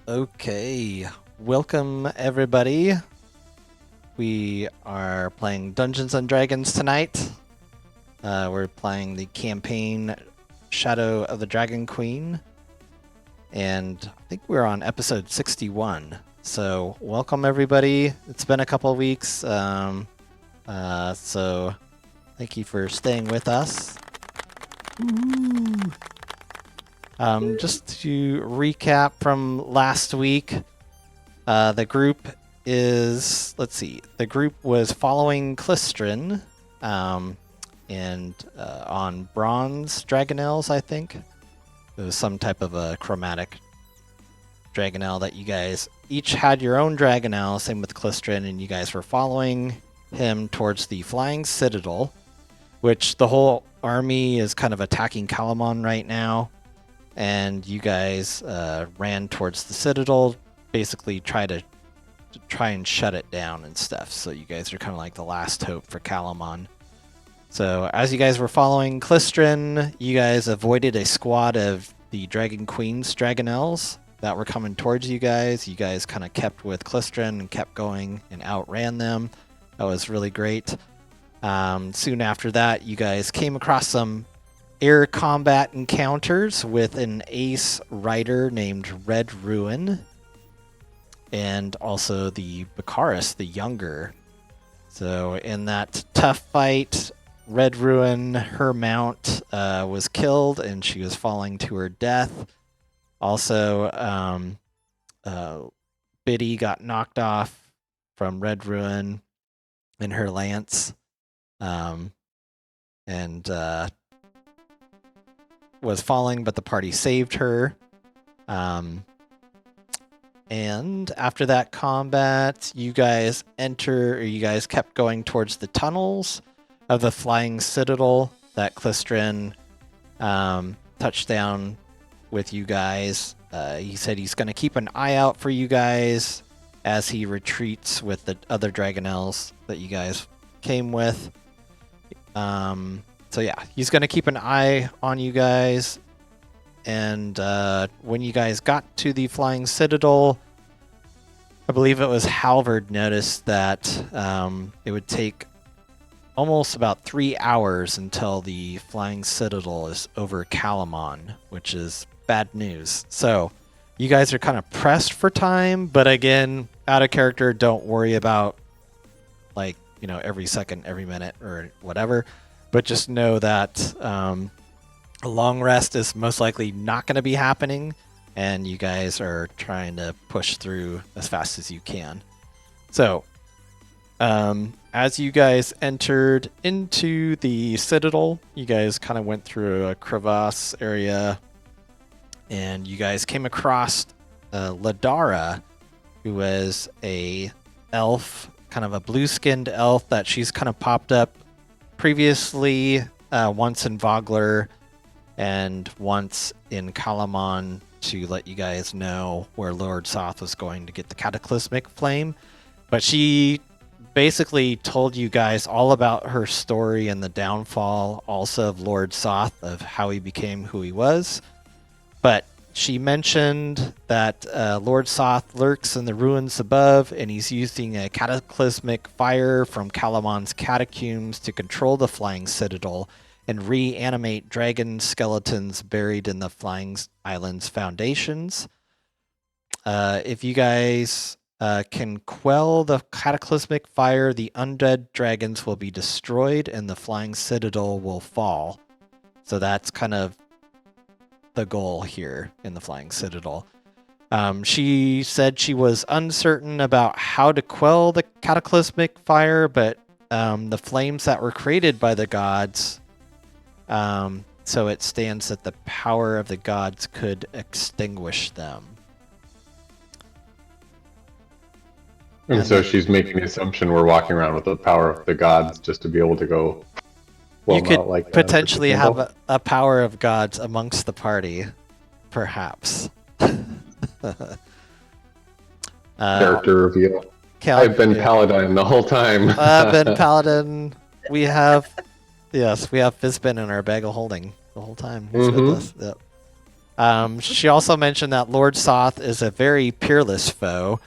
Okay, welcome everybody. We are playing Dungeons and Dragons tonight. We're playing the campaign Shadow of the Dragon Queen, and I think we're on episode 61. So welcome everybody. It's been a couple of weeks, so thank you for staying with us. Just to recap from last week, the group is, the group was following Klystrin, and on bronze dragonels, I think. It was some type of a chromatic dragonel that you guys each had your own dragonel, same with Klystrin, and you guys were following him towards the flying citadel, which the whole army is kind of attacking Calamon right now. And you guys ran towards the citadel, basically try and shut it down and stuff. So you guys are kind of like the last hope for Calamon. So as you guys were following Klystrin, you guys avoided a squad of the Dragon Queen's Dragonels that were coming towards you guys. You guys kind of kept with Klystrin and kept going and outran them. That was really great. Soon after that, you guys came across some air combat encounters with an ace rider named Red Ruin, and also the Baccharis the Younger. So in that tough fight, Red Ruin, her mount, was killed and she was falling to her death. Also, Biddy got knocked off from Red Ruin in her lance, and was falling, but the party saved her. And after that combat, you guys kept going towards the tunnels of the flying citadel that Klystrin touched down with you guys. He said he's going to keep an eye out for you guys as he retreats with the other Dragonels that you guys came with. So yeah, he's going to keep an eye on you guys. And when you guys got to the flying citadel, I believe it was Halvard noticed that it would take almost about 3 hours until the flying citadel is over Calamon, which is bad news. So you guys are kind of pressed for time, but again, out of character, don't worry about every second, every minute, or whatever. But just know that a long rest is most likely not going to be happening, and you guys are trying to push through as fast as you can. So, as you guys entered into the citadel, you guys kind of went through a crevasse area, and you guys came across Ladara, who was a elf, kind of a blue-skinned elf that she's kind of popped up previously, once in Vogler and once in Calamon, to let you guys know where Lord Soth was going to get the cataclysmic flame. But she basically told you guys all about her story and the downfall also of Lord Soth, of how he became who he was. But she mentioned that Lord Soth lurks in the ruins above, and he's using a cataclysmic fire from Calamon's catacombs to control the flying citadel and reanimate dragon skeletons buried in the flying island's foundations. If you guys can quell the cataclysmic fire, the undead dragons will be destroyed and the flying citadel will fall. So that's kind of the goal here in the flying citadel. She said she was uncertain about how to quell the cataclysmic fire, but the flames that were created by the gods, so it stands that the power of the gods could extinguish them. And so she's making the assumption we're walking around with the power of the gods just to be able to go. You could potentially have a power of gods amongst the party, perhaps. Character reveal. I've been Paladin the whole time. I've been Paladin. We have Fizbin in our bag of holding the whole time. He's with us. Yep. She also mentioned that Lord Soth is a very peerless foe,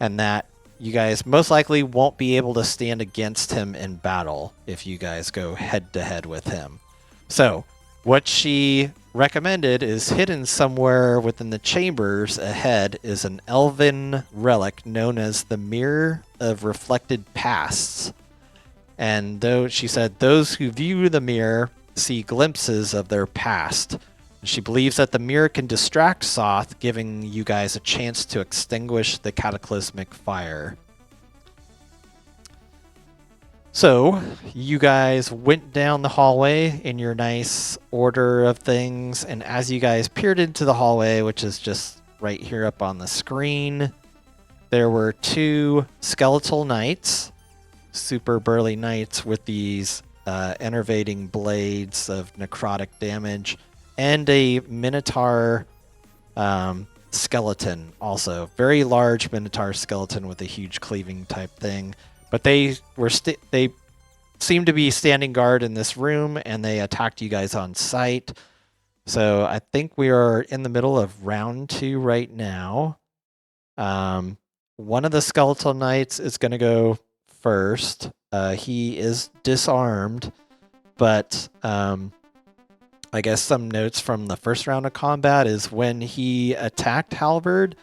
and that you guys most likely won't be able to stand against him in battle if you guys go head to head with him. So, what she recommended is hidden somewhere within the chambers ahead is an elven relic known as the Mirror of Reflected Pasts. And though she said those who view the mirror see glimpses of their past. She believes that the mirror can distract Soth, giving you guys a chance to extinguish the cataclysmic fire. So, you guys went down the hallway in your nice order of things, and as you guys peered into the hallway, which is just right here up on the screen, there were 2 skeletal knights, super burly knights with these enervating blades of necrotic damage, and a minotaur skeleton also. Very large minotaur skeleton with a huge cleaving type thing. But they seemed to be standing guard in this room, and they attacked you guys on sight. So I think we are in the middle of round 2 right now. One of the skeletal knights is going to go first. He is disarmed, but I guess some notes from the first round of combat is when he attacked Halvard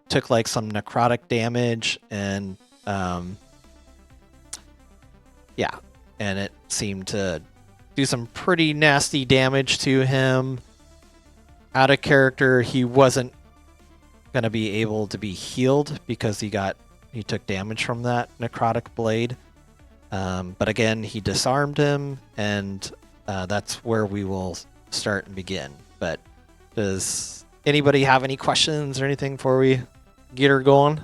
took like some necrotic damage, and and it seemed to do some pretty nasty damage to him. Out of character, he wasn't going to be able to be healed because he took damage from that necrotic blade. But again, he disarmed him, and that's where we will start and begin. But does anybody have any questions or anything before we get her going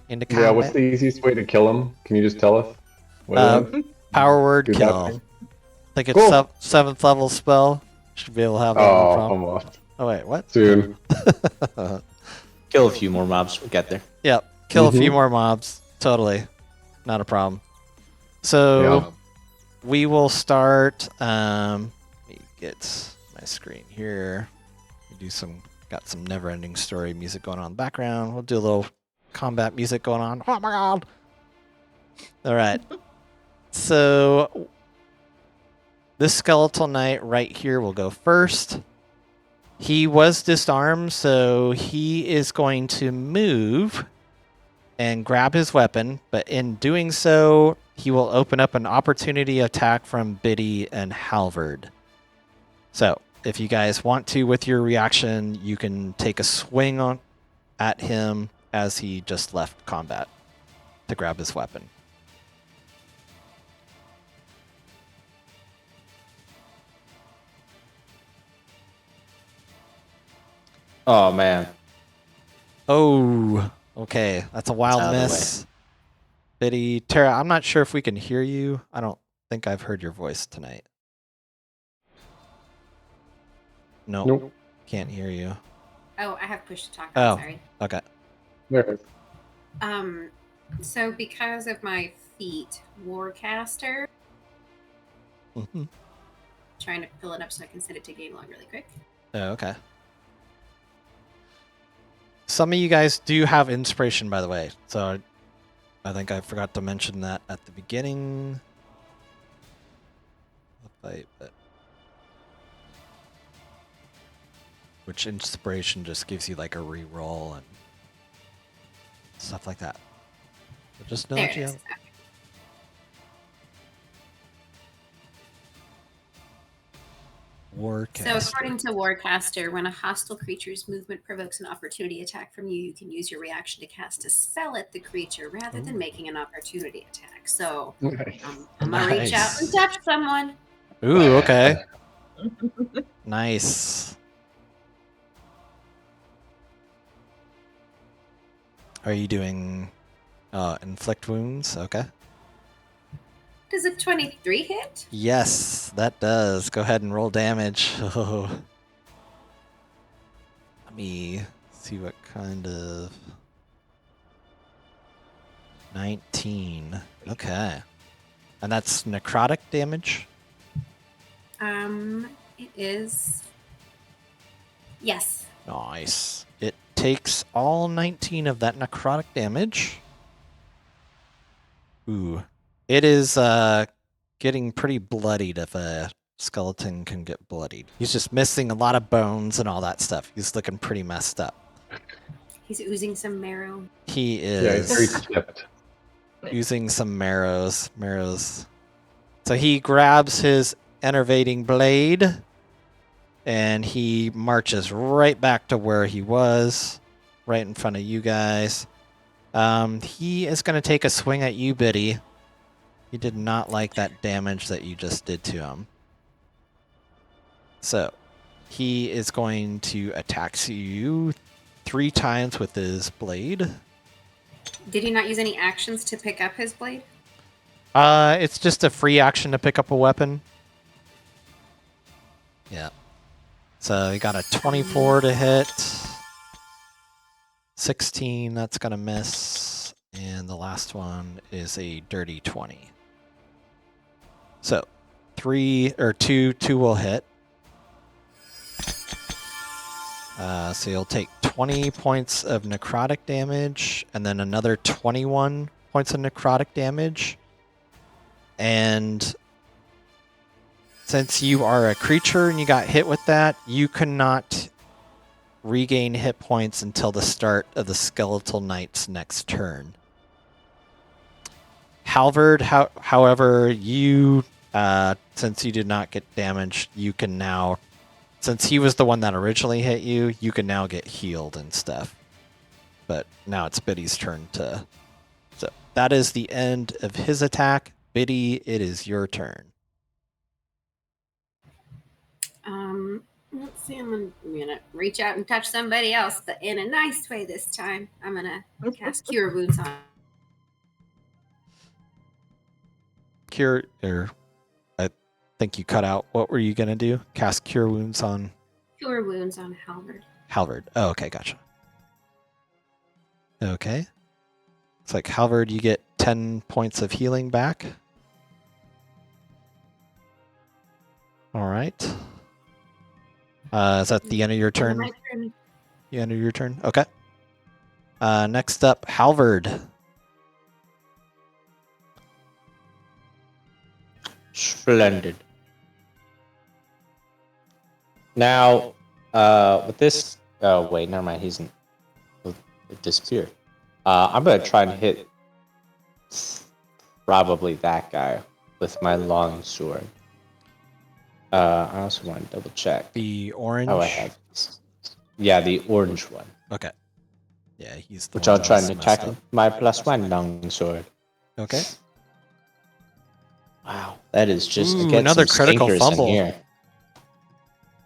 into combat? Yeah, what's the easiest way to kill him? Can you just tell us? Power word Do kill. that I think it's Cool. 7th level spell. Should be able to have that no problem. Almost. Oh wait, what? Soon. Kill a few more mobs. We'll get there. Yep. Kill a few more mobs. Totally. Not a problem. So we will start. Let me get my screen here. Got some never-ending story music going on in the background. We'll do a little combat music going on. Oh my god! All right. So this skeletal knight right here will go first. He was disarmed, so he is going to move and grab his weapon, but in doing so, he will open up an opportunity attack from Biddy and Halvard. So, if you guys want to, with your reaction, you can take a swing at him as he just left combat to grab his weapon. Oh man. Oh, okay. That's a wild Out of the miss. Biddy, Tara, I'm not sure if we can hear you. I don't think I've heard your voice tonight. Nope. Can't hear you. Oh, I have push to talk. Oh, Sorry. okay. There it is. So because of my feat, Warcaster, Mm-hmm. trying to pull it up so I can send it to game log really quick. Oh, okay. Some of you guys do have inspiration, by the way. So I think I forgot to mention that at the beginning. Which inspiration just gives you like a reroll and stuff like that. So just know There that it you is. have. Warcaster. So according to Warcaster, when a hostile creature's movement provokes an opportunity attack from you, you can use your reaction to cast a spell at the creature rather than making an opportunity attack. So I'm gonna reach out and touch someone. Ooh, okay. Nice. Are you doing inflict wounds? Okay. Does a 23 hit? Yes, that does. Go ahead and roll damage. Let me see what kind of... 19. Okay. And that's necrotic damage? It is. Yes. Nice. It takes all 19 of that necrotic damage. Ooh. It is getting pretty bloodied if a skeleton can get bloodied. He's just missing a lot of bones and all that stuff. He's looking pretty messed up. He's oozing some marrow. He Yeah, he's very is chipped. using some marrows. So he grabs his enervating blade and he marches right back to where he was, right in front of you guys. He is going to take a swing at you, Biddy. He did not like that damage that you just did to him. So he is going to attack you 3 times with his blade. Did he not use any actions to pick up his blade? It's just a free action to pick up a weapon. Yeah. So he got a 24 to hit. 16, that's going to miss. And the last one is a dirty 20. So 2 will hit. So you'll take 20 points of necrotic damage and then another 21 points of necrotic damage. And since you are a creature and you got hit with that, you cannot regain hit points until the start of the Skeletal Knight's next turn. Halvard, however, you, since you did not get damaged, you can now, since he was the one that originally hit you, you can now get healed and stuff. But now it's Biddy's turn to... So that is the end of his attack. Biddy, it is your turn. Let's see. I'm gonna reach out and touch somebody else, but in a nice way this time. I'm gonna cast Cure Wounds on. I think you cut out. What were you gonna do? Cast Cure Wounds on Cure Wounds on Halvard. Halvard. Oh, okay, gotcha. Okay. It's like Halvard, you get 10 points of healing back. All right. Is that the end of your turn? My turn. The end of your turn? Okay. Next up, Halvard. Splendid. Now, with this... Oh, wait, never mind. He's in... It disappeared. I'm going to try and hit probably that guy with my long sword. I also want to double check. The orange. Oh, I have. Yeah, the orange one. Okay. Yeah, he's the Which one I'll that try was and messed attack up. my +1 long sword. Okay. Wow, that is just Ooh, I get another some critical stinkers in fumble. here.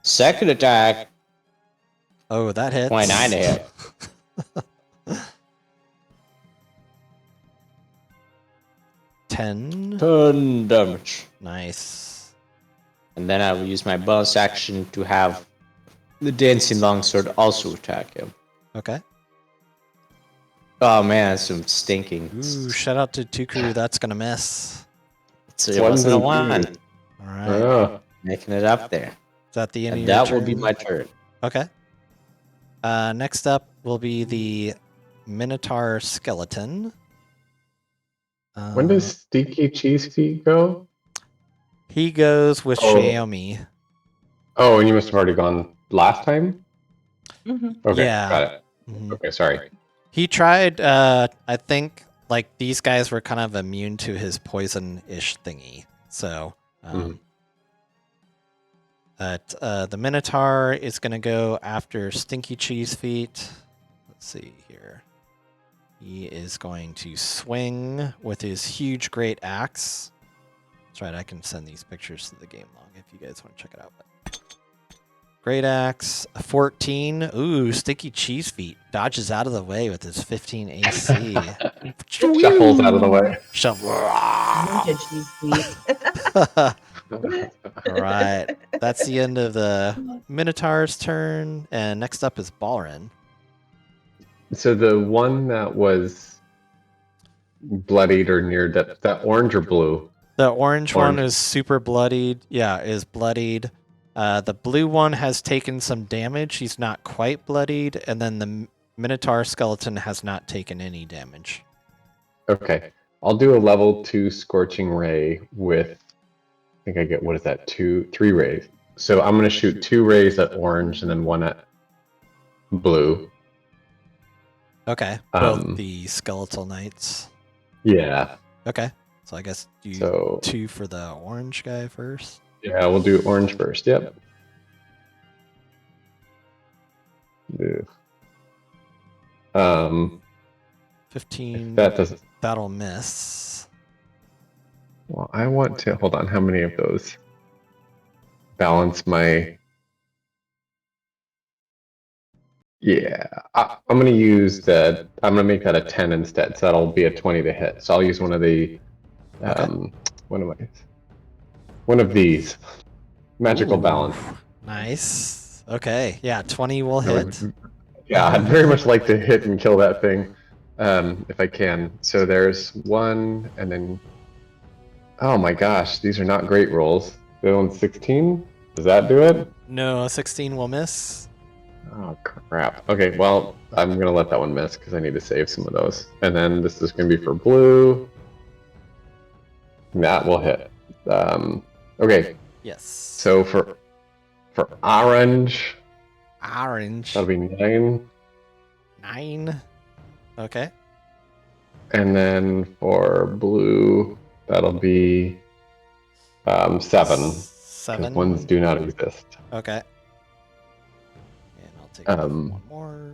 Second attack, Oh, that hits. 29 to hit. 10 damage. Nice. And then I will use my bonus action to have the dancing longsword also attack him. Okay. Oh man, that's some stinking. Ooh, shout out to Tukuru. That's gonna miss. So it wasn't a one. All right. Making it up there. Is that the end And of your that turn? will be my turn. Okay. Next up will be the Minotaur skeleton. When does Stinky Cheese Feet go? He goes with Oh. Xiaomi. Oh, and you must have already gone last time? Okay, Yeah. got it. Mhm. Okay, sorry. He tried, I think, like, these guys were kind of immune to his poison-ish thingy. So, the Minotaur is going to go after Stinky Cheese Feet. Let's see here. He is going to swing with his huge great axe. That's right, I can send these pictures to the game log if you guys want to check it out. But great axe, a 14. Ooh, Stinky Cheese Feet dodges out of the way with his 15 AC. Shuffles out of the way. Shuffle. Cheese feet. All right, that's the end of the Minotaur's turn, and next up is Balrin. So the one that was bloodied or near that orange or blue? The orange one Orange. is super bloodied. Yeah, is bloodied. The blue one has taken some damage. He's not quite bloodied, and then the Minotaur skeleton has not taken any damage. Okay. I'll do a level 2 Scorching Ray with, I think I get, what is that, 3 rays. So I'm going to shoot 2 rays at orange and then 1 at blue. Okay, both the skeletal knights. Yeah. Okay, so I guess do So 2 for the orange guy first. yeah, we'll do orange first. Yep. Yeah. 15. That doesn't. That'll miss. Well, I want to hold on. How many of those? Balance my. Yeah, I'm going to use that. I'm going to make that a 10 instead, so that'll be a 20 to hit. So I'll use one of the. One of these. Magical Ooh, balance. Nice. Okay, yeah, 20 will hit. Yeah, I'd very much like to hit and kill that thing, if I can. So there's 1, and then. Oh my gosh, these are not great rolls. The other one's 16. Does that do it? No, 16 will miss. Oh crap. Okay, well, I'm gonna let that one miss because I need to save some of those. And then this is gonna be for blue. That will hit. Okay. Yes. So for orange, Orange. that'll be 9. 9. Okay. And then for blue, that'll be 7. 7. Ones do not exist. Okay. And I'll take Um, one more.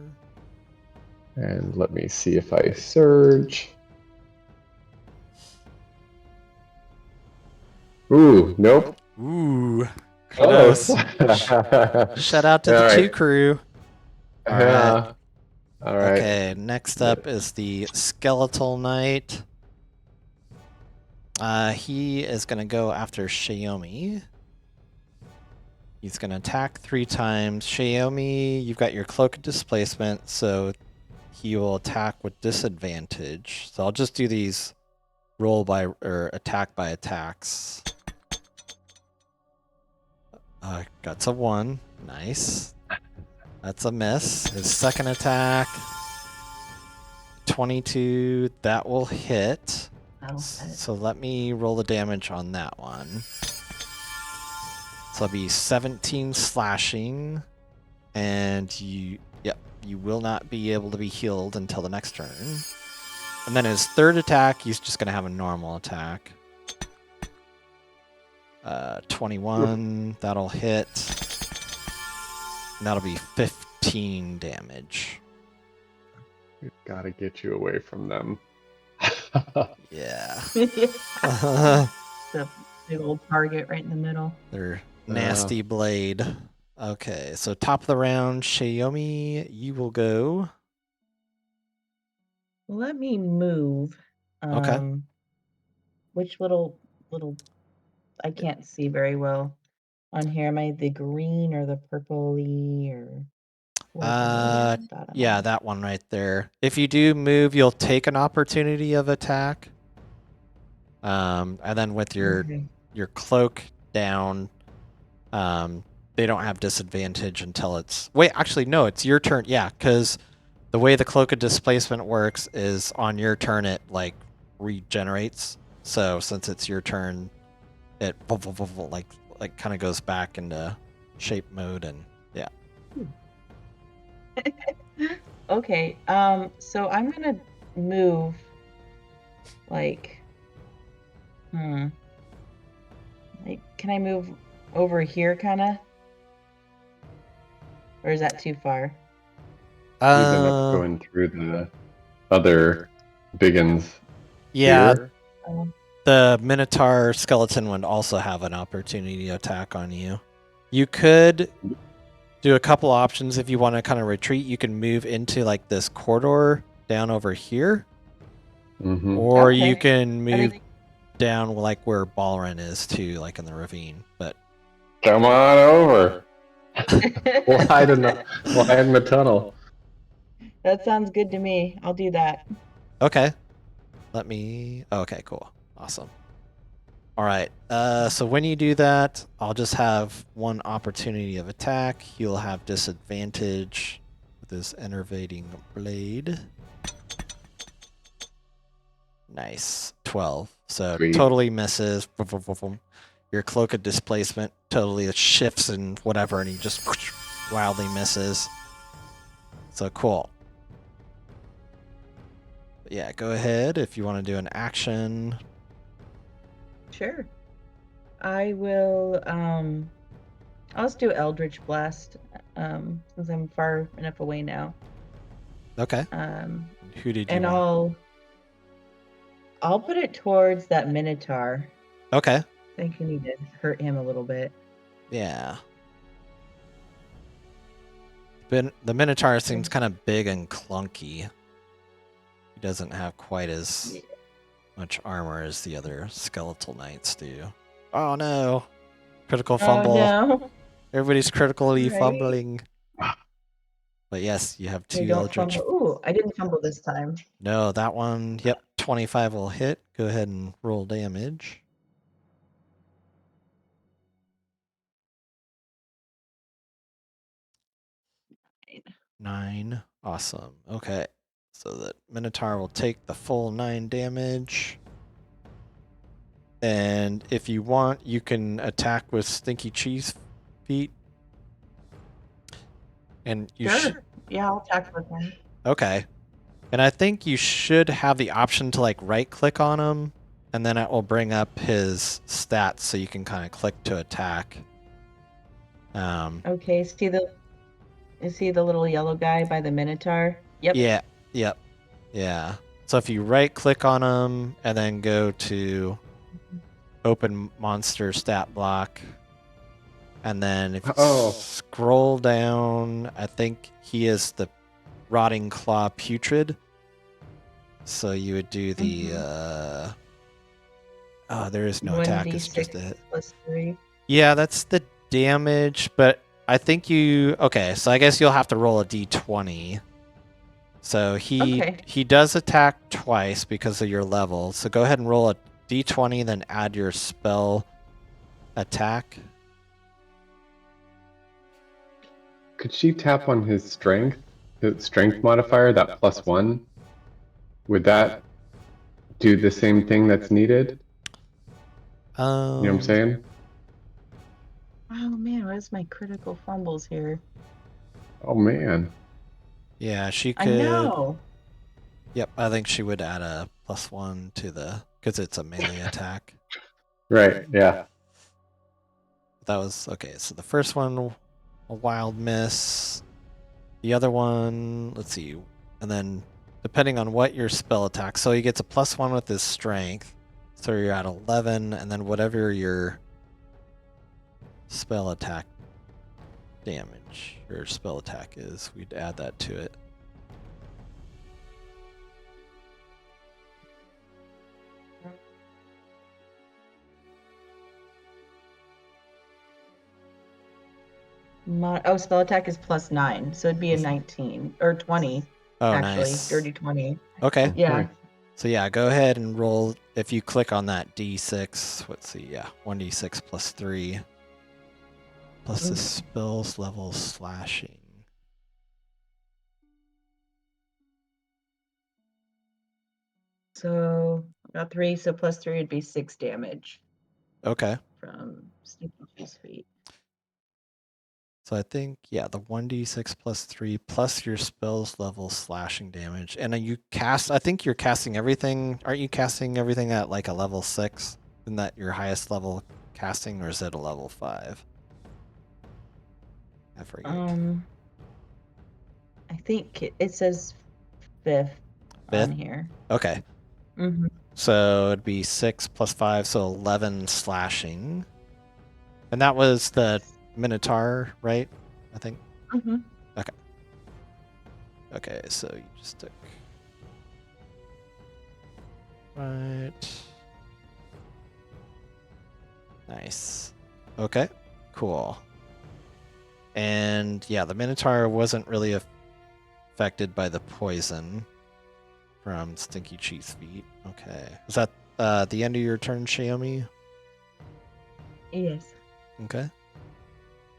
And let me see if I surge. Ooh, nope. Ooh. Close. Shout out to the 2 crew. All right. Yeah. All right. Okay, next up is the Skeletal Knight. He is going to go after Xiaomi. He's going to attack 3 times. Xiaomi, you've got your Cloak of Displacement, so he will attack with disadvantage. So I'll just do these attack by attacks. Got a 1. Nice. That's a miss. His second attack, 22. That will hit. So let me roll the damage on that one. So it'll be 17 slashing, and you will not be able to be healed until the next turn. And then his third attack, he's just going to have a normal attack. 21, that'll hit. And that'll be 15 damage. We've got to get you away from them. Yeah. The big old target right in the middle. Their nasty blade. Okay, so top of the round, Xiaomi, you will go. Let me move. Okay. Which little I can't see very well on here. Am I the green or the purpley or? Yeah, that one right there. If you do move, you'll take an opportunity of attack. And then with your cloak down, they don't have disadvantage until it's... Wait, actually, no, it's your turn. Yeah, because the way the Cloak of Displacement works is on your turn it, like, regenerates. So since it's your turn, it like kind of goes back into shape mode and yeah. Okay, so I'm gonna move, like, like, can I move over here, kinda? Or is that too far? You end up going through the other biggins. Yeah, here. the Minotaur skeleton would also have an opportunity attack on you. You could do a couple options if you want to kind of retreat. You can move into like this corridor down over here, or Okay. you can move down like where Balren is too, like in the ravine. But Come on over. We'll hide in the tunnel. That sounds good to me. I'll do that. okay, let me. Okay, cool, awesome. All right. So when you do that, I'll just have one opportunity of attack. He'll have disadvantage with his enervating blade. Nice. 12. So Sweet. totally misses. Boom, boom, boom, boom. Your cloak of displacement totally shifts and whatever, and he just wildly misses. So cool. But yeah, go ahead if you want to do an action. Sure. I will. I'll just do Eldritch Blast. Since I'm far enough away now. Okay. Who did you And want? I'll put it towards that Minotaur. Okay. I think you need to hurt him a little bit. Yeah. The Minotaur seems kind of big and clunky. He doesn't have quite as much armor as the other skeletal knights do. Oh no! Critical fumble. Oh no! Everybody's critically Right? fumbling. But yes, you have They two don't Eldritch. fumble. Ooh, I didn't fumble this time. No, that one. Yep, 25 will hit. Go ahead and roll damage. Nine. Awesome. Okay. So the Minotaur will take the full 9 damage. And if you want, you can attack with Stinky Cheese Feet. And you Sure. Yeah, I'll attack with him. Okay. And I think you should have the option to like right click on him, and then it will bring up his stats so you can kind of click to attack. Okay, is he the little yellow guy by the Minotaur? Yep. Yeah. Yep. Yeah. So if you right click on him and then go to open monster stat block, and then if you scroll down, I think he is the Rotting Claw Putrid. So you would do the oh, there is no attack, it's just a hit. +3. Yeah, that's the damage, but I think you okay, so I guess you'll have to roll a d20. So he does attack twice because of your level. So go ahead and roll a d20, then add your spell attack. Could she tap on his strength modifier, that +1? Would that do the same thing that's needed? You know what I'm saying? Oh man, what is my critical fumbles here? Oh man. Yeah, she could. I know. Yep, I think she would add a +1 to the because it's a melee attack. Right, yeah. That was okay. So the first one, a wild miss. The other one, let's see, and then depending on what your spell attack, so he gets a +1 with his strength, so you're at 11, and then whatever your spell attack damage or spell attack is, we'd add that to it. Spell attack is +9, so it'd be a 19 or 20. Oh, actually, nice. dirty 20. Okay. Yeah. So yeah, go ahead and roll. If you click on that d6, let's see, yeah, 1d6 +3, plus the spell's level slashing. So got 3, so +3 would be 6 damage. Okay. From Stinky Cheese Feet. So I think, yeah, the 1d6 +3 plus your spell's level slashing damage. And I think you're casting everything. Aren't you casting everything at like a level 6? Isn't that your highest level casting, or is it a level 5? I forget. I think it says 5th on here. Okay. Mm-hmm. So it'd be 6 + 5, so 11 slashing. And that was the Minotaur, right? I think. Mm-hmm. Okay. Okay, so you just took. Right. Nice. Okay, cool. And yeah, the Minotaur wasn't really affected by the poison from Stinky Cheese Feet. Okay. Is that the end of your turn, Xiaomi? Yes. Okay.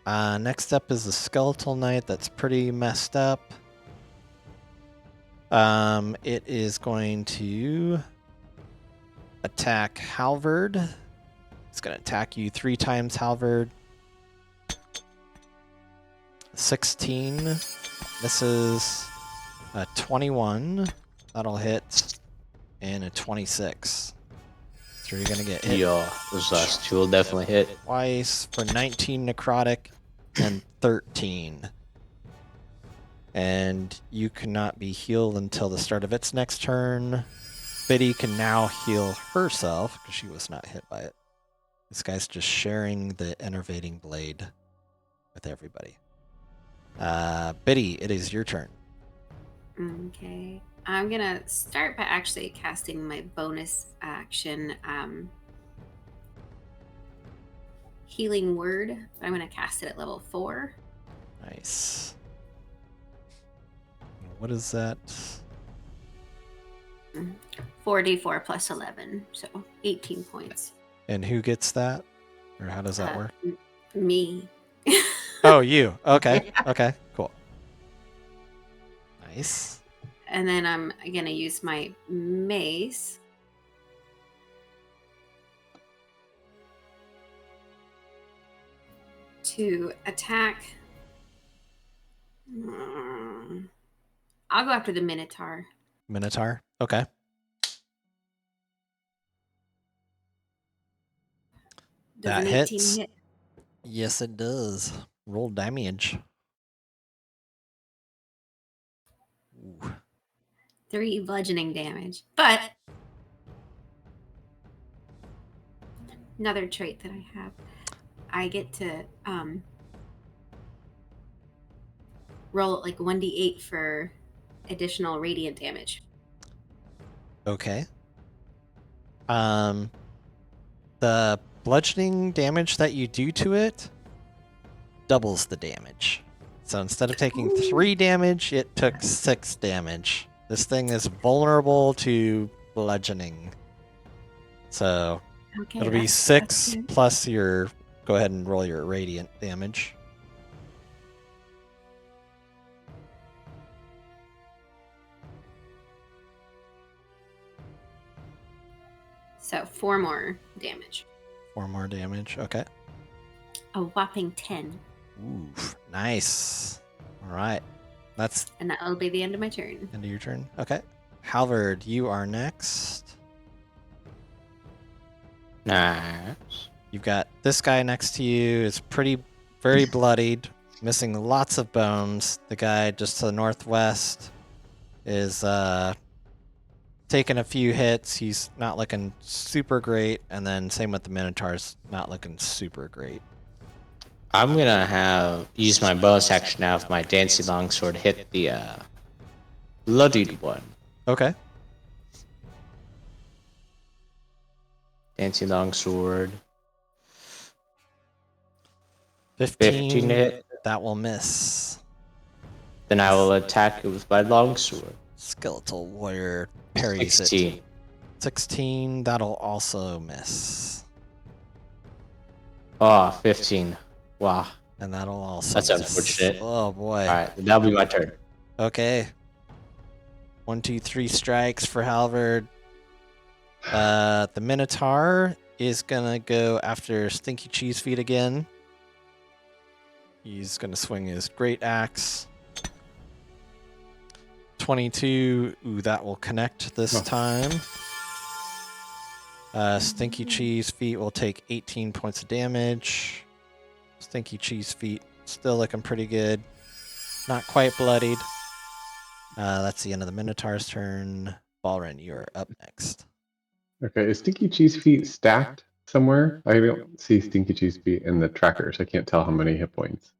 Next up is the Skeletal Knight that's pretty messed up. It is going to attack Halvard. It's going to attack you 3 times, Halvard. 16 misses. 21 that'll hit, and a 26. So you're gonna get hit Yeah, those last 2 will definitely hit. twice for 19 necrotic and 13. And you cannot be healed until the start of its next turn. Biddy can now heal herself because she was not hit by it. This guy's just sharing the enervating blade with everybody. Biddy, it is your turn. Okay. I'm gonna start by actually casting my bonus action, Healing Word. I'm gonna cast it at level 4. Nice. What is that? 4d4 plus 11, so 18 points. And who gets that? Or how does that work? Me. Oh, you. Okay. Okay, cool. Nice. And then I'm gonna use my mace. To attack. I'll go after the Minotaur. Minotaur. Okay. Does That an 18 hits. hit? Yes, it does. Roll damage. Ooh. 3 bludgeoning damage. But another trait that I have, I get to roll like 1d8 for additional radiant damage. Okay. The bludgeoning damage that you do to it doubles the damage. So instead of taking 3 damage, it took 6 damage. This thing is vulnerable to bludgeoning. So Okay, it'll be that's 6 good. plus your... Go ahead and roll your radiant damage. So 4 more damage. 4 more damage. Okay. A whopping 10. Ooh, nice. All right. That's And that'll be the end of my turn. end of your turn. Okay. Halvard, you are next. Nice. You've got this guy next to you. Is very bloodied, missing lots of bones. The guy just to the northwest is taking a few hits. He's not looking super great. And then same with the Minotaur's not looking super great. I'm gonna use my bonus action now with my dancing longsword to hit the bloodied one. Okay. Dancing longsword. 15 15 to hit. That will miss. Then I will attack it with my longsword. Skeletal warrior parries 16. it. 16. That'll also miss. Oh, 15. Wow. And that'll also That's miss. unfortunate. Oh boy. Alright, that'll be my turn. Okay. 1, 2, 3 strikes for Halvard. The Minotaur is gonna go after Stinky Cheese Feet again. He's gonna swing his great axe. 22. Ooh, that will connect this time. Stinky Cheese Feet will take 18 points of damage. Stinky Cheese Feet still looking pretty good. Not quite bloodied. That's the end of the Minotaur's turn. Balrin, you're up next. Okay, is Stinky Cheese Feet stacked somewhere? I don't see Stinky Cheese Feet in the trackers. I can't tell how many hit points.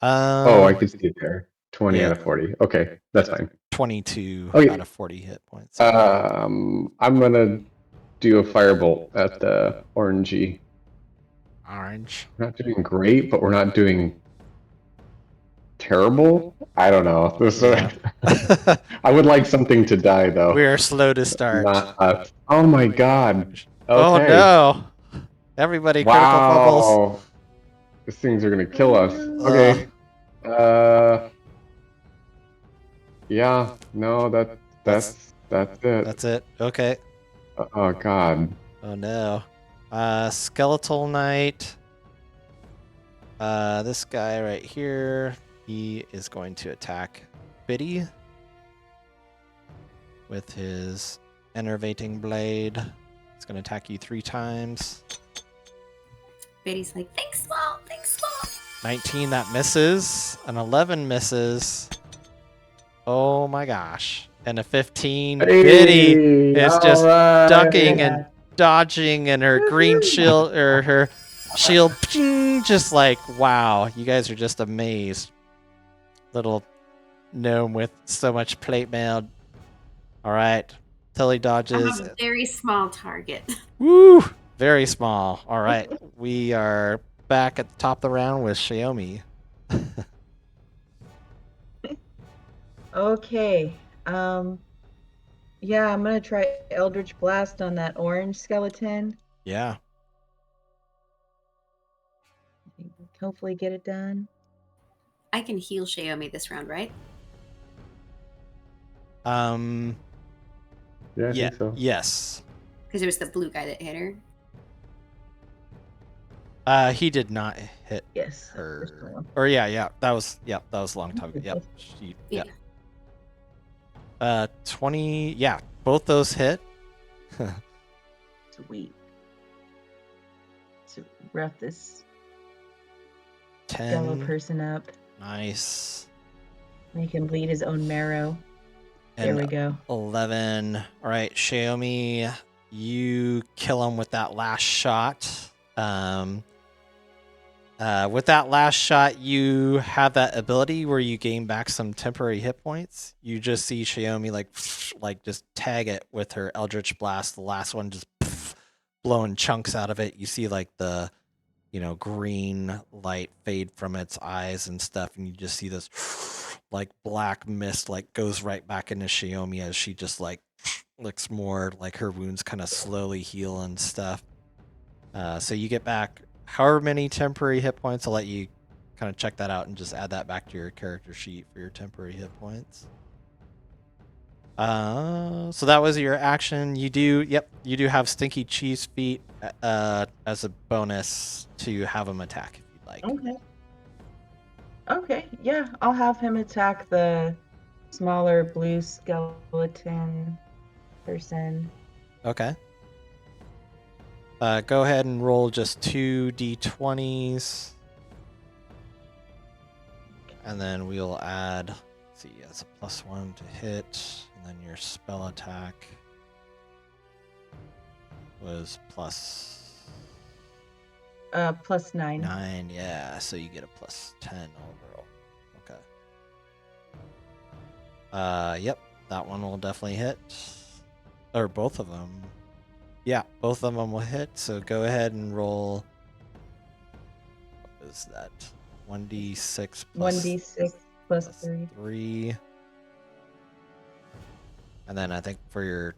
Oh, I can see it there. 20 yeah. out of 40. Okay, that's fine. 22 Okay. out of 40 hit points. I'm gonna do a firebolt at the orangey. Orange. We're not doing great, but we're not doing terrible. I don't know. I would like something to die though. We are slow to start. Not us. Oh my god. Okay. Oh no! Everybody, critical fumbles. Wow. These things are gonna kill us. no. Okay. Yeah. No, that's it. That's it. Okay. Oh God. Oh no. Skeletal Knight. This guy right here, he is going to attack Biddy with his enervating blade. He's going to attack you 3 times. Betty's like, think small, think small. 19, that misses. An 11 misses. Oh my gosh. And a 15. Biddy is just ducking and dodging, and her green shield, or her shield, ping, just like, wow. You guys are just amazed. Little gnome with so much plate mail. All right. Tilly dodges. I'm a very small target. Woo! Very small. All right. We are back at the top of the round with Xiaomi. Okay. Yeah, I'm gonna try Eldritch Blast on that orange skeleton. Yeah. Hopefully get it done. I can heal Xiaomi this round, right? Yeah, I Yeah. think so. Yes. Because it was the blue guy that hit her. He did not hit Yes. first her. one. Or yeah. That was a long time ago. Yep. Yeah. 20. Yeah. Both those hit. Sweet. So rough this 10. fellow person up. Nice. Make him bleed his own marrow. There And we go. 11. All right, Xiaomi, you kill him with that last shot. With that last shot, you have that ability where you gain back some temporary hit points. You just see Xiaomi like just tag it with her Eldritch Blast. The last one just blowing chunks out of it. You see like the green light fade from its eyes and stuff, and you just see this like black mist like goes right back into Xiaomi as she just like looks more like her wounds kind of slowly heal and stuff. So you get back however many temporary hit points. I'll let you kind of check that out and just add that back to your character sheet for your temporary hit points. So that was your action. You do have Stinky Cheese Feet as a bonus to have him attack if you'd like. Okay, yeah, I'll have him attack the smaller blue skeleton person. Okay. Go ahead and roll just 2 d20s. And then we'll add, let's see, it's a +1 to hit, and then your spell attack was +9. 9, yeah, so you get a +10 overall. Okay. Yep, that one will definitely hit. Or both of them. Yeah, both of them will hit, so go ahead and roll, what is that? 1d6 plus 1d6 plus 3. 3. And then I think for your,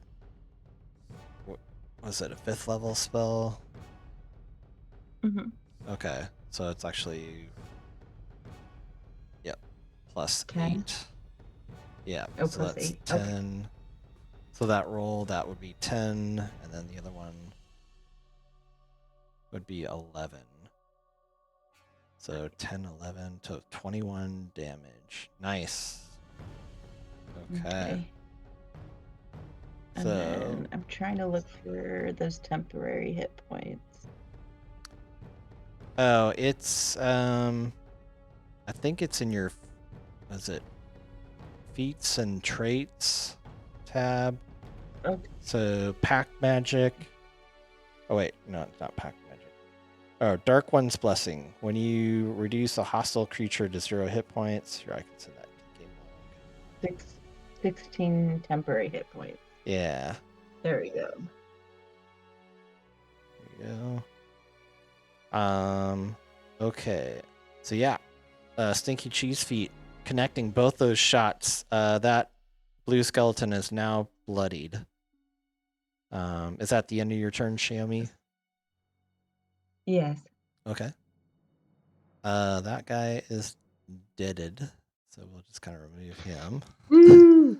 was it a 5th level spell? Mm-hmm. Okay, so it's actually, yep, +8. 10? Yeah, Oh, so that's +8. 10. Okay. So that roll, that would be 10, and then the other one would be 11. So 10, 11, to 21 damage. Nice. Okay. And So then I'm trying to look for those temporary hit points. oh, it's I think it's in your, is it feats and traits tab? Okay. So pack magic. Oh wait, no, it's not pack magic. Oh, Dark One's Blessing. When you reduce a hostile creature to 0 hit points, here I can send that to game log. 16 temporary hit points. Yeah. There we go. There you go. Okay. So yeah, Stinky Cheese Feet connecting both those shots. That blue skeleton is now bloodied. Is that the end of your turn, Xiaomi? Yes. Okay. That guy is deaded, so we'll just kind of remove him. Woo!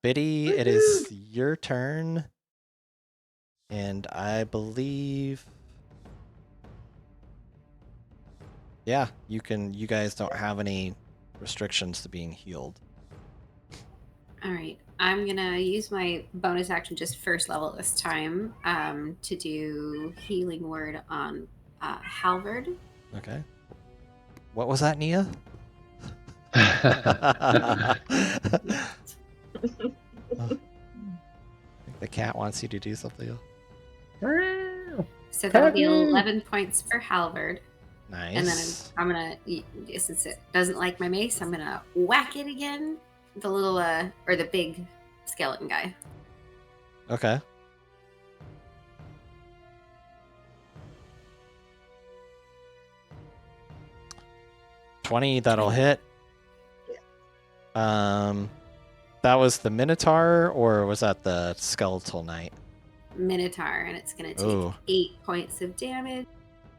Biddy, it is your turn, and I believe, yeah, you can. You guys don't have any restrictions to being healed. All right. I'm going to use my bonus action just first level this time to do Healing Word on Halvard. Okay. What was that, Nia? The cat wants you to do something. So that'll be 11 points for Halvard. Nice. And then I'm going to, since it doesn't like my mace, I'm going to whack it again. The little, or the big skeleton guy. Okay. $20, that'll hit. That was the Minotaur, or was that the Skeletal Knight? Minotaur, and it's going to take Ooh. 8 points of damage.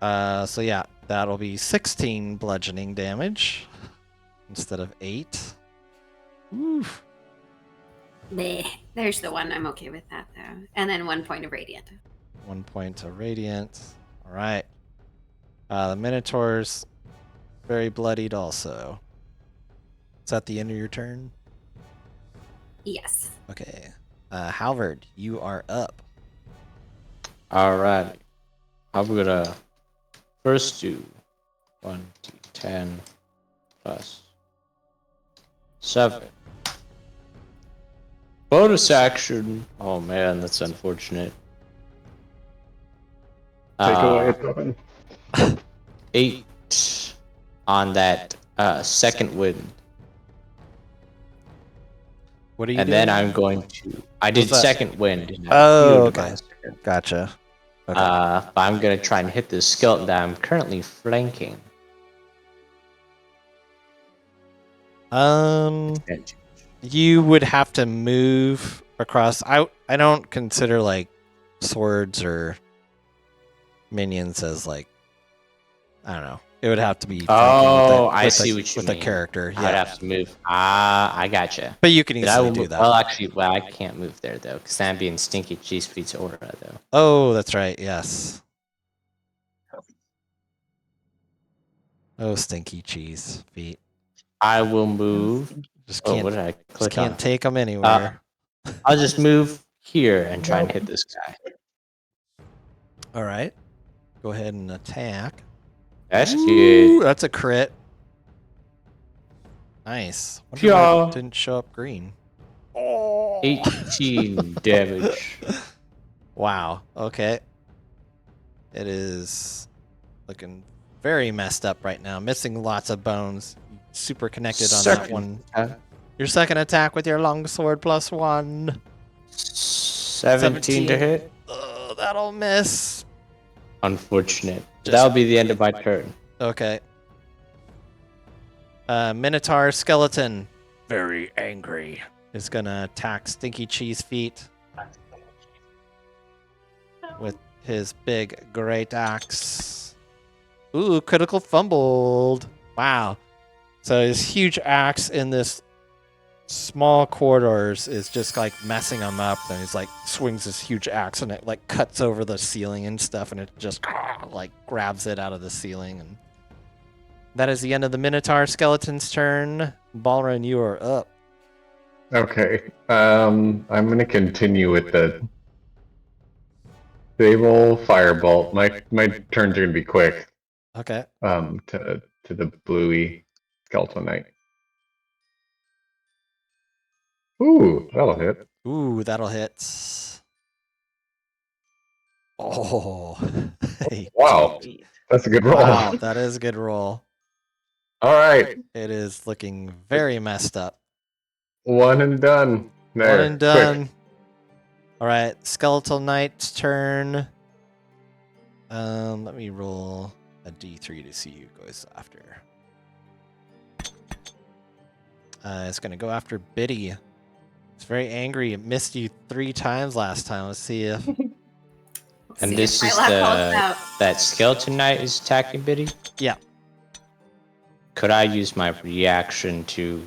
So yeah, that'll be 16 bludgeoning damage instead of 8. Oof. Bleh. There's the one. I'm okay with that, though. And then 1 point of radiant. 1 point of radiant. All right. The Minotaur's very bloodied also. Is that the end of your turn? Yes. Okay. Halvard, you are up. All right. I'm gonna first do 1d10 plus 7. Bonus action. Oh man, that's unfortunate. Take away its weapon. 8 on that second wind. What are you And doing? then I'm going to. I did that? second wind. And Oh, healed okay. myself. Gotcha. Okay. But I'm going to try and hit this skeleton that I'm currently flanking. You would have to move across. I don't consider like swords or minions as like, I don't know. It would have to be. Oh, with I see what you with mean. a character. I'd Yeah, have to move. I gotcha. but you can But I easily will do move, that. well, actually, I can't move there though, because I'm being Stinky Cheese Feet's aura though. Oh, that's right. Yes. Oh, stinky cheese feet. I will move. Just Oh, can't. what did I Just click can't on? take them anywhere. I'll just move here and try and hit this guy. All right. Go ahead and attack. That's Ooh, good. that's a crit. Nice. Wonder why Pure. it didn't show up green. 18 damage. Wow. Okay. It is looking very messed up right now. Missing lots of bones. Super connected on that one. Your second attack with your longsword +1. 17 to hit. Oh, that'll miss. Unfortunate. That'll be the end of my turn. Okay. Minotaur skeleton, very angry, is gonna attack Stinky Cheese Feet with his big great axe. Ooh, critical fumbled. Wow. So his huge axe in this small corridors is just like messing him up, and he's like swings this huge axe and it like cuts over the ceiling and stuff, and it just like grabs it out of the ceiling. And that is the end of the Minotaur skeleton's turn. Balrun, you are up. Okay. I'm gonna continue with the stable firebolt. My turns are gonna be quick. Okay. To the bluey skeletal knight. Ooh, that'll hit. Ooh, that'll hit. Oh. Wow, that's a good roll. Wow, that is a good roll. All right, It is looking very messed up. one and done. There, One and done. quick. All right, Skeletal Knight's turn. Let me roll a d3 to see who goes after. It's gonna go after Biddy. It's very angry. It missed you 3 times last time. Let's see if And See this if is Lilac calls out. that skeleton knight is attacking Biddy. Yeah. Could I use my reaction to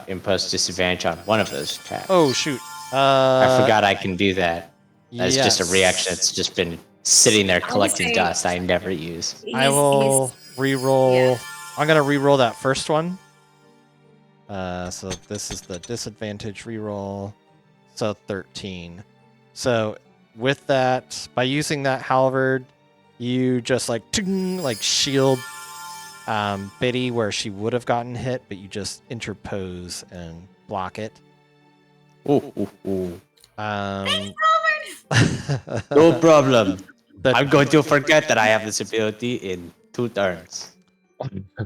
impose disadvantage on one of those attacks? Oh shoot. I forgot I can do that. That's just a Yes. reaction that's just been sitting there I would collecting say- dust I never use. I will re-roll. yeah. I'm gonna re-roll that first one. So this is the disadvantage re-roll. So 13. So with that, by using that halberd, you just like ting, like shield Biddy where she would have gotten hit, but you just interpose and block it. Ooh, ooh, ooh. No problem. The- I'm going to forget that I have this ability in 2 turns.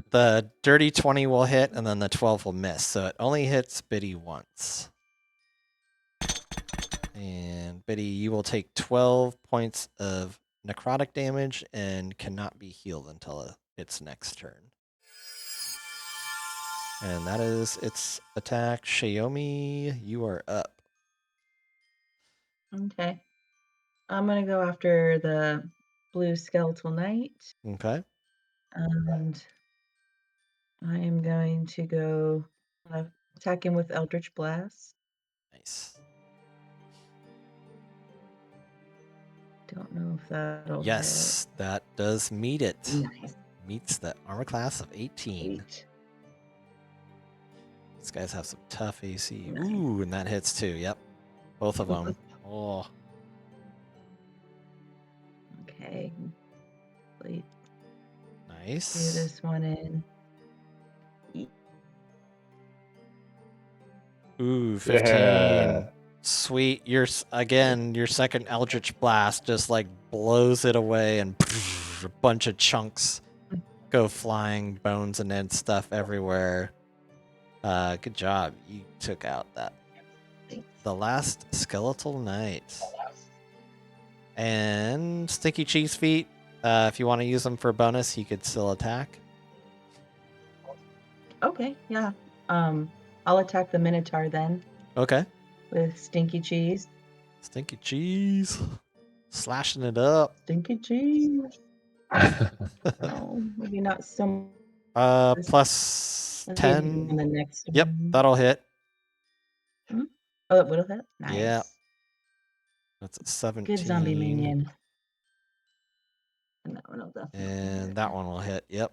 The dirty 20 will hit, and then the 12 will miss. So it only hits Biddy once. And Biddy, you will take 12 points of necrotic damage and cannot be healed until its next turn. And that is its attack. Xiaomi, you are up. Okay. I'm gonna go after the blue skeletal knight, Okay. and I am going to go attack him with Eldritch Blast. Nice. Don't know if that'll Yes, that does meet it. hit. Nice. Meets the armor class of 18. 8. These guys have some tough AC. Nice. Ooh, and that hits too. Yep. Both of them. Oh, Okay. Wait, do nice. this one in. Ooh, 15. Yeah. Sweet. Again, your second Eldritch Blast just like blows it away and a bunch of chunks go flying, bones and then stuff everywhere. Good job. You took out the last skeletal knight. And Stinky Cheese Feet. If you want to use them for bonus, you could still attack. Okay, yeah. I'll attack the Minotaur then Okay. with Stinky Cheese. Stinky Cheese. Slashing it up. Stinky Cheese. Oh, maybe not so. Plus Let's see if ten. on the next Yep, one. that'll hit. Oh, it will hit. Nice. Yeah. That's a 17. Good zombie minion. And that one will definitely And hit. that one will hit. Yep.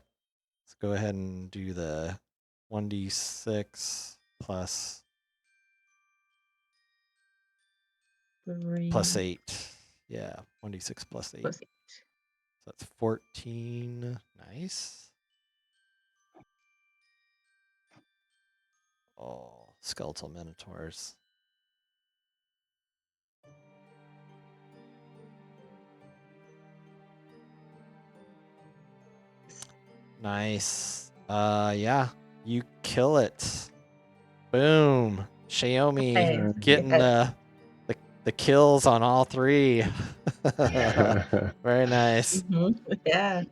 Let's go ahead and do the 1d6 plus 3 8. Yeah, 1d6 plus 8. plus 8. So that's 14. Nice. Oh, skeletal minotaurs. Nice. Yeah, you kill it. Boom. Xiaomi Nice. getting Yes. the kills on all 3. Very nice. Yeah.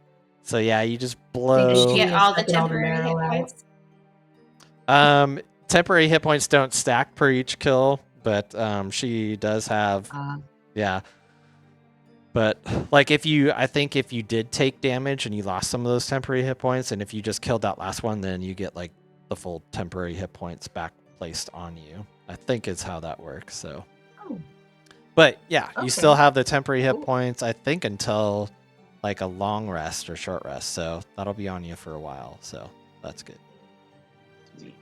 So yeah, you just Did blow. she get all the Sucking all the temporary hit marrow out. points? Temporary hit points don't stack per each kill, but she does have yeah. But like I think if you did take damage and you lost some of those temporary hit points, and if you just killed that last one, then you get like the full temporary hit points back placed on you. I think is how that works. So, Oh, but yeah, you still Okay. have the temporary hit Cool. points. I think until like a long rest or short rest. So that'll be on you for a while. So that's good. sweet.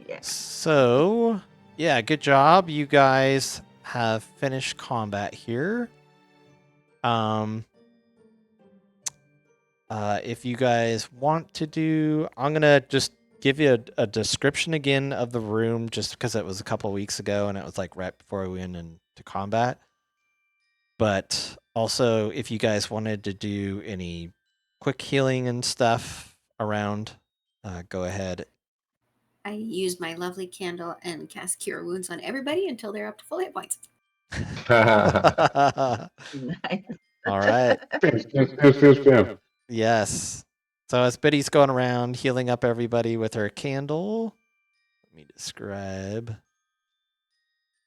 Yeah. So yeah, good job. You guys have finished combat here. If you guys want to do, I'm gonna just give you a description again of the room, just because it was a couple weeks ago and it was like right before we went into combat. But also, if you guys wanted to do any quick healing and stuff around, go ahead. I use my lovely candle and cast Cure Wounds on everybody until they're up to full hit points. All Nice. right. Spam. Yes. So as Biddy's going around healing up everybody with her candle, let me describe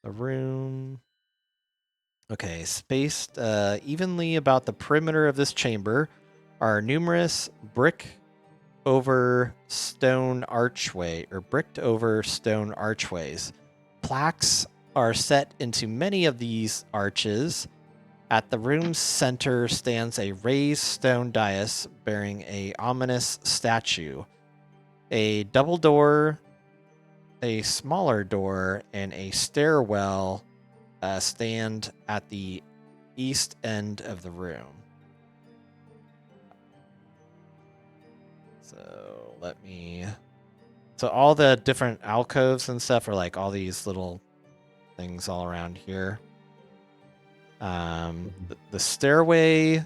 the room. Okay, spaced evenly about the perimeter of this chamber are numerous bricked over stone archways. Plaques are set into many of these arches. At the room's center stands a raised stone dais bearing a ominous statue. A double door, a smaller door, and a stairwell stand at the east end of the room. So all the different alcoves and stuff are like all these little things all around here. The stairway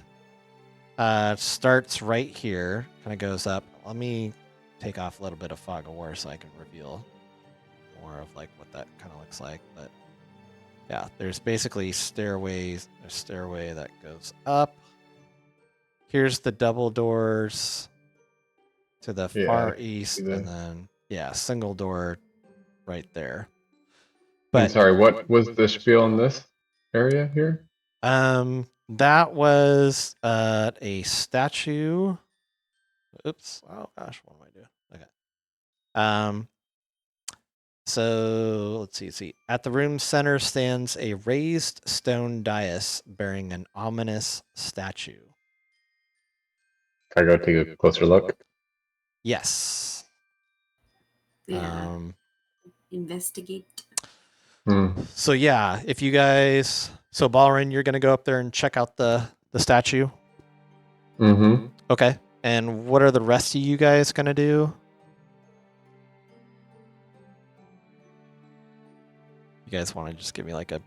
starts right here, kind of goes up. Let me take off a little bit of fog of war so I can reveal more of like what that kind of looks like. But yeah, there's basically a stairway that goes up. Here's the double doors to the far east, and then single door right there. But and sorry, what was the spiel in this area here? That was a statue. Oops. Oh gosh, what am I doing? Okay. So let's see. At the room's center stands a raised stone dais bearing an ominous statue. Can I go take a closer look? Yes. Yeah. Investigate. So yeah, if you guys, Balrin, you're gonna go up there and check out the statue. Mm-hmm. Okay. And what are the rest of you guys gonna do? You guys want to just give me like a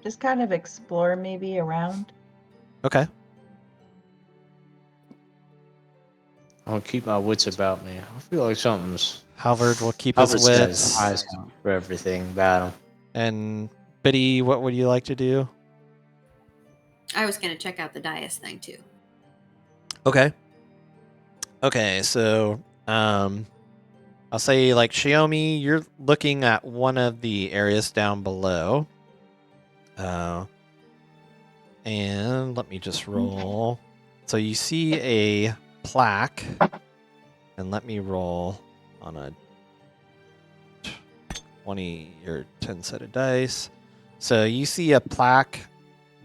just kind of explore maybe around. Okay. I'll keep my wits about me. I feel like something's. Halvard will keep his Halvard's got wits. his eyes out for everything about him. And Biddy, what would you like to do? I was going to check out the dais thing too. Okay. Okay, so I'll say like Xiaomi, you're looking at one of the areas down below. And let me just roll. So you see a plaque, and let me roll on a 20 or 10-sided dice. So you see a plaque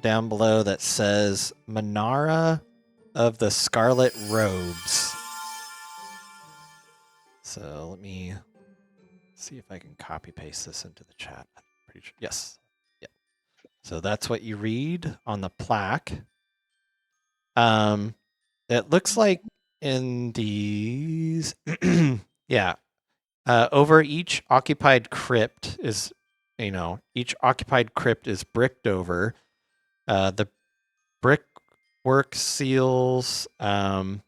down below that says Manara of the Scarlet Robes. So let me see if I can copy paste this into the chat. I'm pretty sure. Yes. Yeah. So that's what you read on the plaque. It looks like in these, yeah. Over each occupied crypt is, each occupied crypt is bricked over. The brickwork seals, you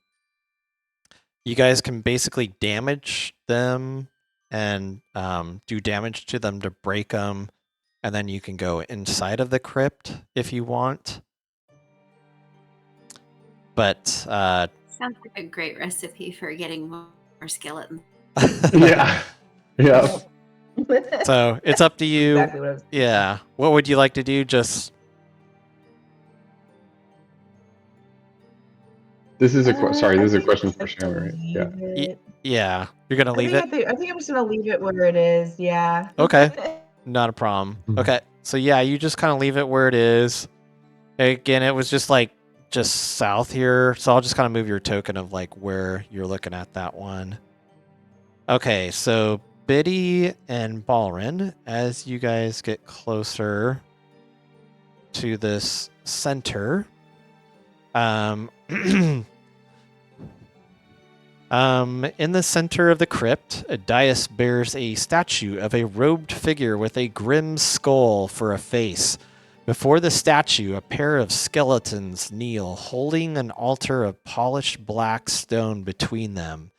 guys can basically damage them and do damage to them to break them, and then you can go inside of the crypt if you want. But sounds like a great recipe for getting more skeletons. Yeah. So it's up to you. Exactly what I was thinking. Yeah. What would you like to do? Just this is a This is a question for Sharon, right? Yeah. Yeah. You're gonna leave it. I think I'm just gonna leave it where it is. Yeah. Okay. Not a problem. Okay. So yeah, you just kind of leave it where it is. Again, it was just south here. So I'll just kind of move your token of like where you're looking at that one. Okay. So Biddy and Balrin, as you guys get closer to this center, in the center of the crypt, a dais bears a statue of a robed figure with a grim skull for a face. Before the statue, a pair of skeletons kneel, holding an altar of polished black stone between them.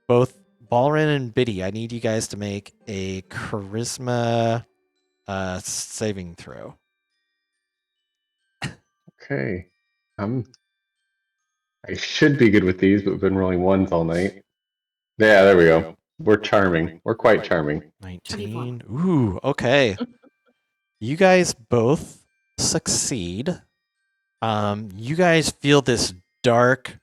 Both Balrin and Biddy, I need you guys to make a charisma saving throw. Okay. I should be good with these, but we've been rolling ones all night. Yeah, there we go. We're charming. We're quite charming. 19. Ooh, okay. You guys both succeed. You guys feel this dark,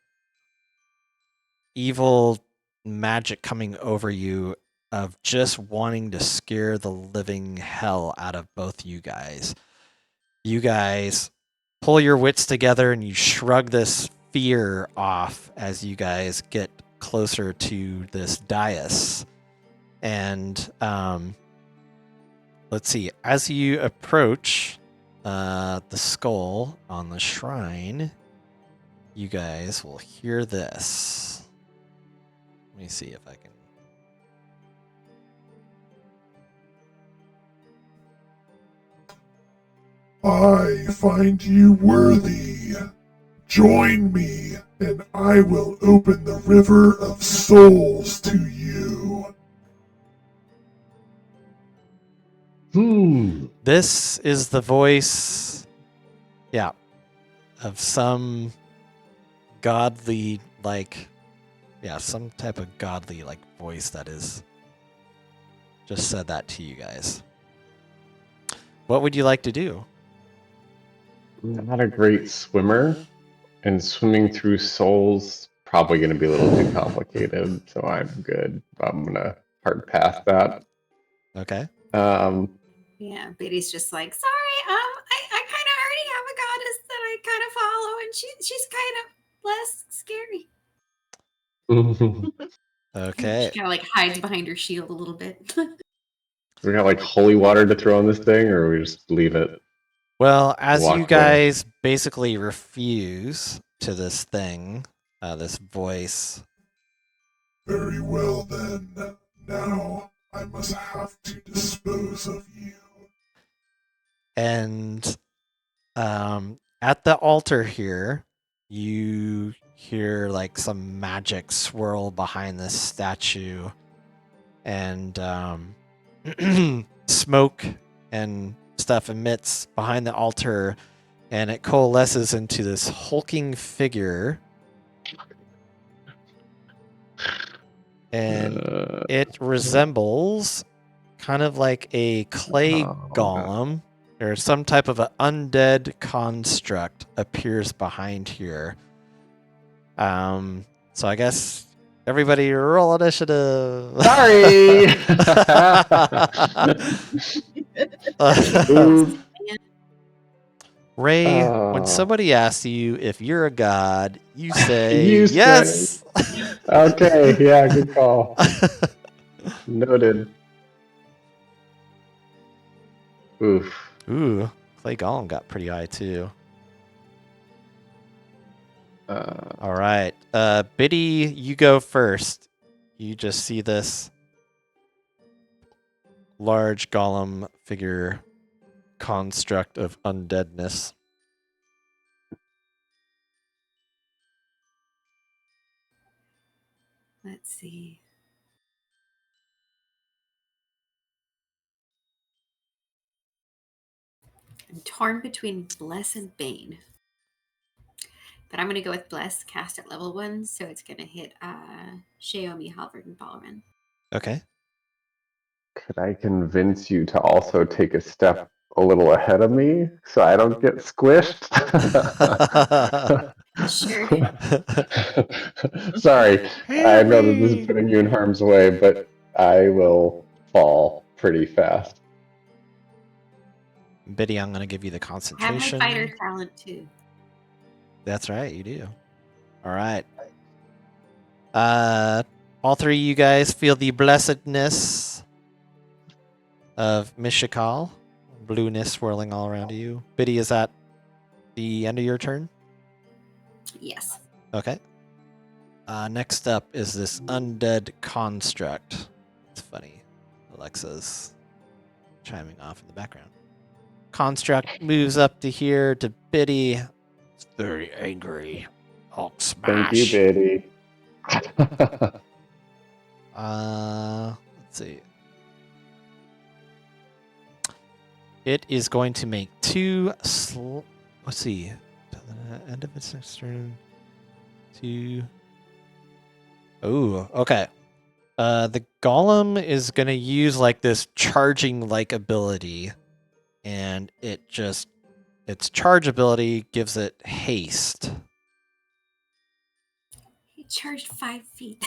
evil magic coming over you of just wanting to scare the living hell out of both you guys. You guys pull your wits together and you shrug this fear off as you guys get closer to this dais. And let's see, as you approach the skull on the shrine, you guys will hear this. Let me see if I can. I find you worthy. Join me, and I will open the river of souls to you. This is the voice, of some godly, some type of godly, voice that is just said that to you guys. What would you like to do? I'm not a great swimmer, and swimming through souls probably going to be a little too complicated, so I'm good. I'm going to hard pass that. Okay. Yeah, Biddy's just like, sorry, I kind of already have a goddess that I kind of follow, and she's kind of less scary. Okay. She kind of hides behind her shield a little bit. We got holy water to throw on this thing, or we just leave it? Well, as Walk you away. guys basically refuse to this thing, this voice. Very well then. Now I must have to dispose of you. And at the altar here, you hear some magic swirl behind this statue, and smoke and stuff emits behind the altar, and it coalesces into this hulking figure. And it resembles kind of like a clay golem, or some type of an undead construct appears behind here. So I guess everybody roll initiative. Sorry! Ray, when somebody asks you if you're a god, you say You yes. Okay, yeah, good call. Noted. Oof. Ooh, clay golem got pretty high too. All right. Biddy, you go first. You just see this large golem figure construct of undeadness. Let's see. I'm torn between Bless and Bane. But I'm going to go with Bless, cast at level 1, so it's going to hit Xiaomi, Halvard, and Ballerman. Okay. Could I convince you to also take a step a little ahead of me so I don't get squished? Sure. Sorry, I know that this is putting you in harm's way, but I will fall pretty fast. Biddy, I'm going to give you the I have concentration. my fighter talent, too. That's right, you do. All right. All three of you guys feel the blessedness of Mishakal. Blueness swirling all around you. Biddy, is that the end of your turn? Yes. Okay. Next up is this undead construct. It's funny. Alexa's chiming off in the background. Construct moves up to here to Biddy. It's very angry. Hulk smash. Thank you, Biddy. Let's see. It is going to make let's see. Till the end of its next turn. 2. Oh, okay. The golem is gonna use like this charging like ability, and its charge ability gives it haste. He charged 5 feet.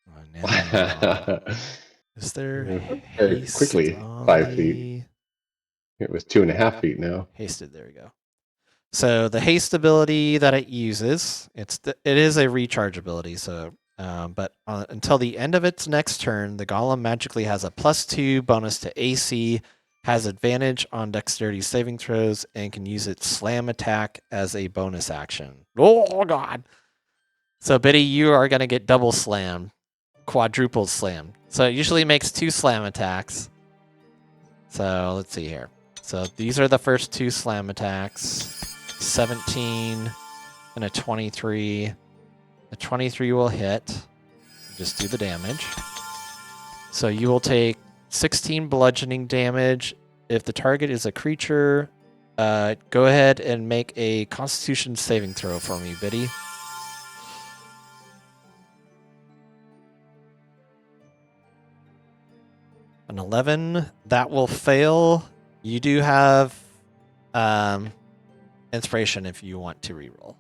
Oh, no. Is there Very haste quickly, on 5 feet. the It was 2.5 feet now. hasted? There we go. So the haste ability that it uses, it is a recharge ability. So, but until the end of its next turn, the golem magically has a +2 bonus to AC, has advantage on dexterity saving throws, and can use its slam attack as a bonus action. Oh god! So Biddy, you are gonna get double slam, quadruple slam. So it usually makes 2 slam attacks. So let's see here. So these are the first 2 slam attacks. 17 and a 23. The 23 will hit. Just do the damage. So you will take 16 bludgeoning damage. If the target is a creature, go ahead and make a Constitution saving throw for me, Biddy. An 11. That will fail. You do have inspiration if you want to reroll.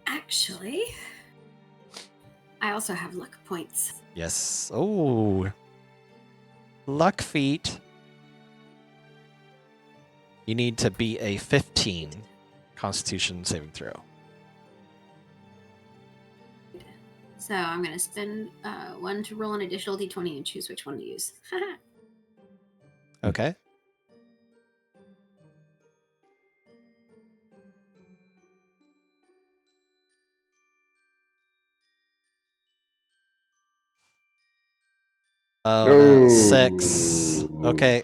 Actually, I also have luck points. Yes. Oh. Luck feat. You need to beat a 15 Constitution saving throw. So I'm going to spend 1 to roll an additional d20 and choose which one to use. Okay. Oh, no. 6. Okay.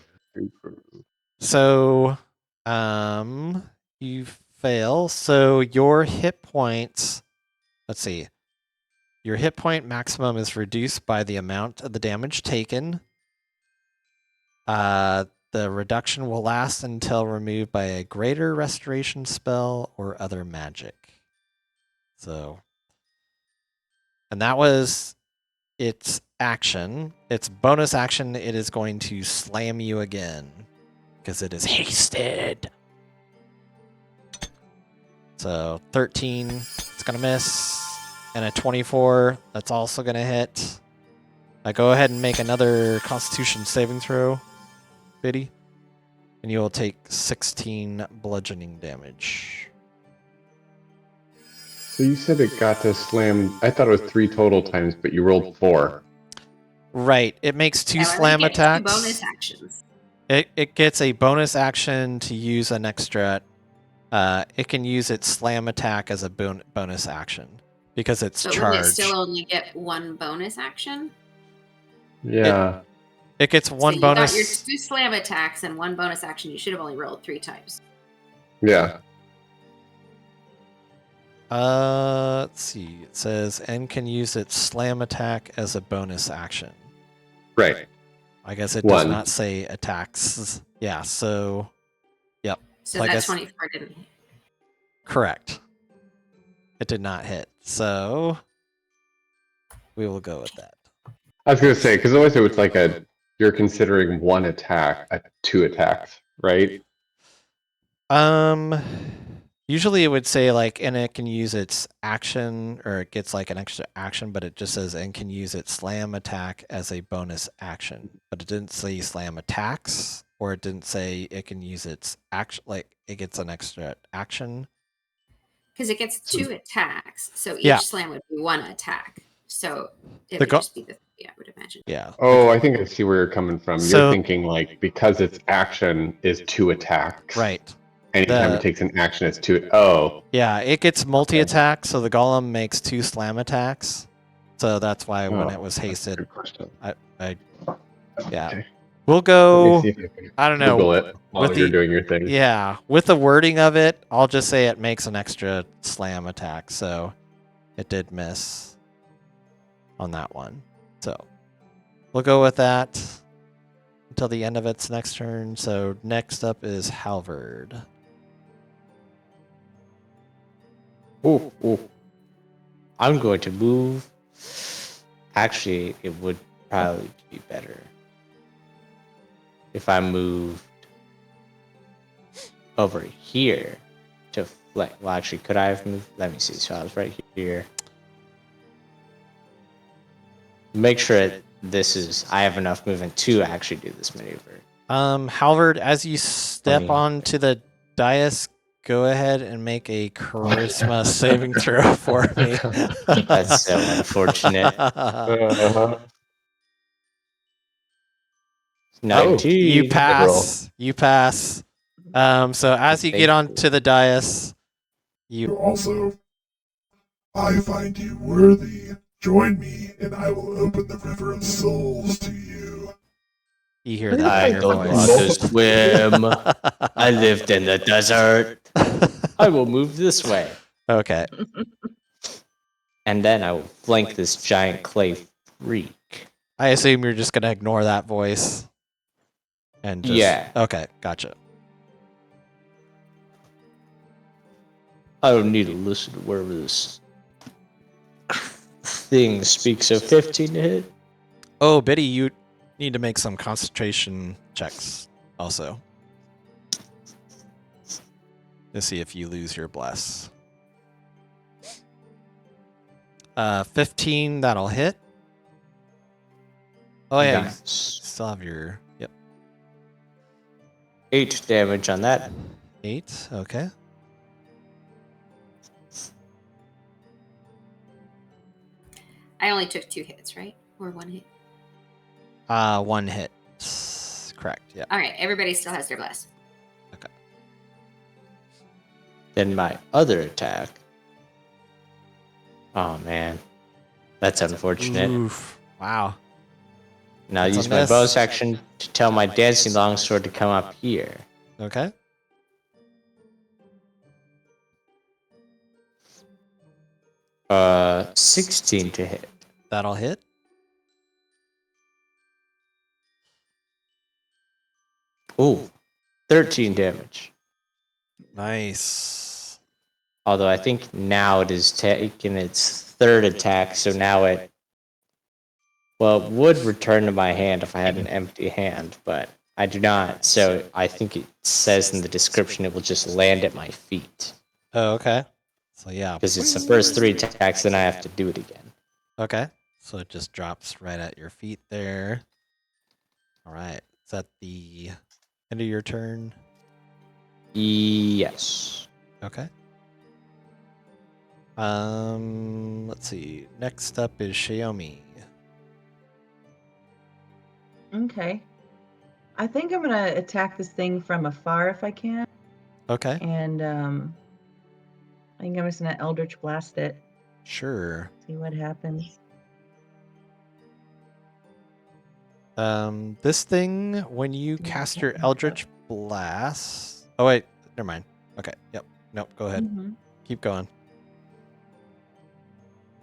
So, you fail. So your hit points, let's see. Your hit point maximum is reduced by the amount of the damage taken. The reduction will last until removed by a greater restoration spell or other magic. So, and that was its action. Its bonus action, it is going to slam you again because it is hasted. So 13, it's going to miss. And a 24, that's also going to hit. Go ahead and make another Constitution saving throw, Biddy. And you will take 16 bludgeoning damage. So you said it got to slam. I thought it was 3 total times, but you rolled 4. Right. It makes 2 I slam get attacks. 2 bonus actions. It gets a bonus action to use an extra. It can use its slam attack as a bonus action because it's But charged. wouldn't it still only get 1 bonus action? Yeah. It gets 1 so you bonus. got your 2 slam attacks and 1 bonus action. You should have only rolled 3 times. Yeah. Let's see. It says N can use its slam attack as a bonus action. Right. I guess it does 1. not say attacks. Yeah, so yep. So So I that guess 24 didn't hit. correct. It did not hit. So we will go with that. I was going to say, because otherwise it was like you're considering 1 attack, 2 attacks, right? Usually it would say like, and it can use its action, or it gets like an extra action, but it just says and can use its slam attack as a bonus action. But it didn't say slam attacks, or it didn't say it can use its action, like it gets an extra action. Because it gets 2 attacks, so each Yeah. slam would be 1 attack. So it The would go- just be the 3, I would imagine. Yeah. Oh, I think I see where you're coming from. So- You're thinking like because its action is 2 attacks. Right. Anytime it takes an action, it's 2. Oh. Yeah, it gets multi-attack, so the golem makes 2 slam attacks. So that's why when it was hasted, Good question. yeah. Okay. We'll Let go, me see if I can I don't know. Google it while with you're the- doing your thing. Yeah, with the wording of it, I'll just say it makes an extra slam attack, so it did miss on that one. So we'll go with that until the end of its next turn. So next up is Halvard. Ooh. I'm going to move Actually, it would probably be better if I moved over here to flex. Well, actually, could I have moved? Let me see. So I was right here. Make sure I have enough movement to actually do this maneuver. Halvard, as you step 20. onto the dais, go ahead and make a charisma saving throw for me. That's so unfortunate. Uh-huh. 19. You Good roll. pass. You pass. So as you get Thank onto the dais, you Also, I find you worthy. Join me, and I will open the river of souls to you. hear that I in your don't voice. want to swim. I lived in the desert. I will move this way. Okay. And then I will flank this giant clay freak. I assume you're just gonna ignore that voice. And just, Yeah. Okay, gotcha. I don't need to listen to wherever this thing speaks. So 15 to hit. Oh, Biddy, you need to make some concentration checks also. To see if you lose your bless. 15, that'll hit. Oh yeah, Nice. you still have your 8 damage on that. 8. Okay. I only took 2 hits, right? Or 1 hit. 1 hit. Correct. Yeah. All right, everybody still has their bless. Then my other attack. Oh man, that's unfortunate. Oof. Wow. Now That's a use my miss. bonus action to tell my dancing longsword to come up here. Okay. Uh, 16 to hit. That'll hit. Ooh, 13 damage. Nice. Although I think now it is taking its third attack, so now it would return to my hand if I had an empty hand, but I do not. So I think it says in the description it will just land at my feet. Oh, okay. So yeah. Because it's the first 3 attacks, then I have to do it again. Okay. So it just drops right at your feet there. All right. Is that the end of your turn? Yes. Okay. Let's see. Next up is Xiaomi. Okay. I think I'm gonna attack this thing from afar if I can. Okay. And I think I'm just gonna Eldritch Blast it. Sure. See what happens. This thing, when you cast your Eldritch Blast. Oh wait, never mind. Okay. Yep. Nope. Go ahead. Mhm. Keep going.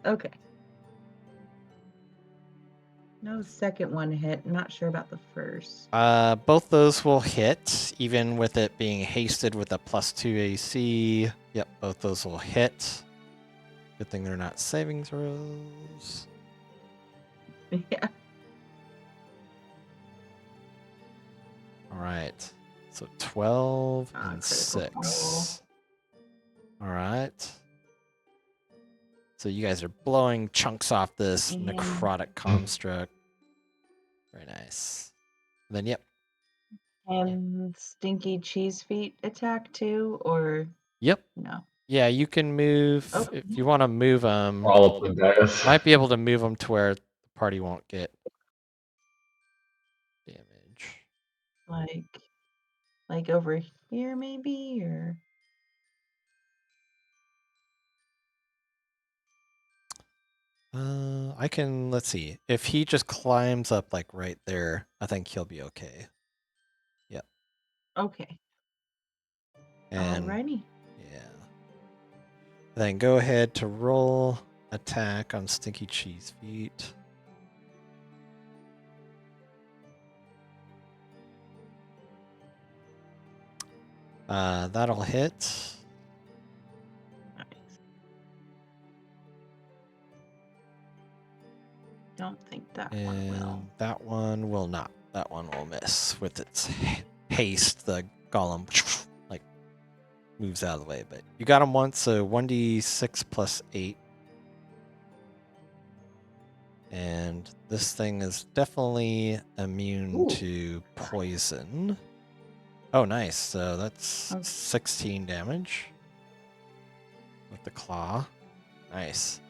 Okay. No second one hit. Not sure about the first. Both those will hit, even with it being hasted with a +2 AC. Yep, both those will hit. Good thing they're not saving throws. Yeah. All right. So 12 Ah, and critical 6. All right. So you guys are blowing chunks off this And- necrotic construct. Very nice. And then, yep. And Stinky Cheese Feet attack too, or Yep. no? Yeah, you can move. Okay. If you want to move them, All up the dais. might be able to move them to where the party won't get damage. Like over here maybe, or I can, let's see. If he just climbs up like right there, I think he'll be okay. Yep. okay. And Alrighty. yeah. Then go ahead to roll attack on Stinky Cheese Feet. That'll hit. Nice. That And one will. that one will not. That one will miss with its haste. The golem like moves out of the way, but you got him once, so 1d6 plus 8. And this thing is definitely immune Ooh. to poison. Oh, nice. So that's Okay. 16 damage with the claw. Nice.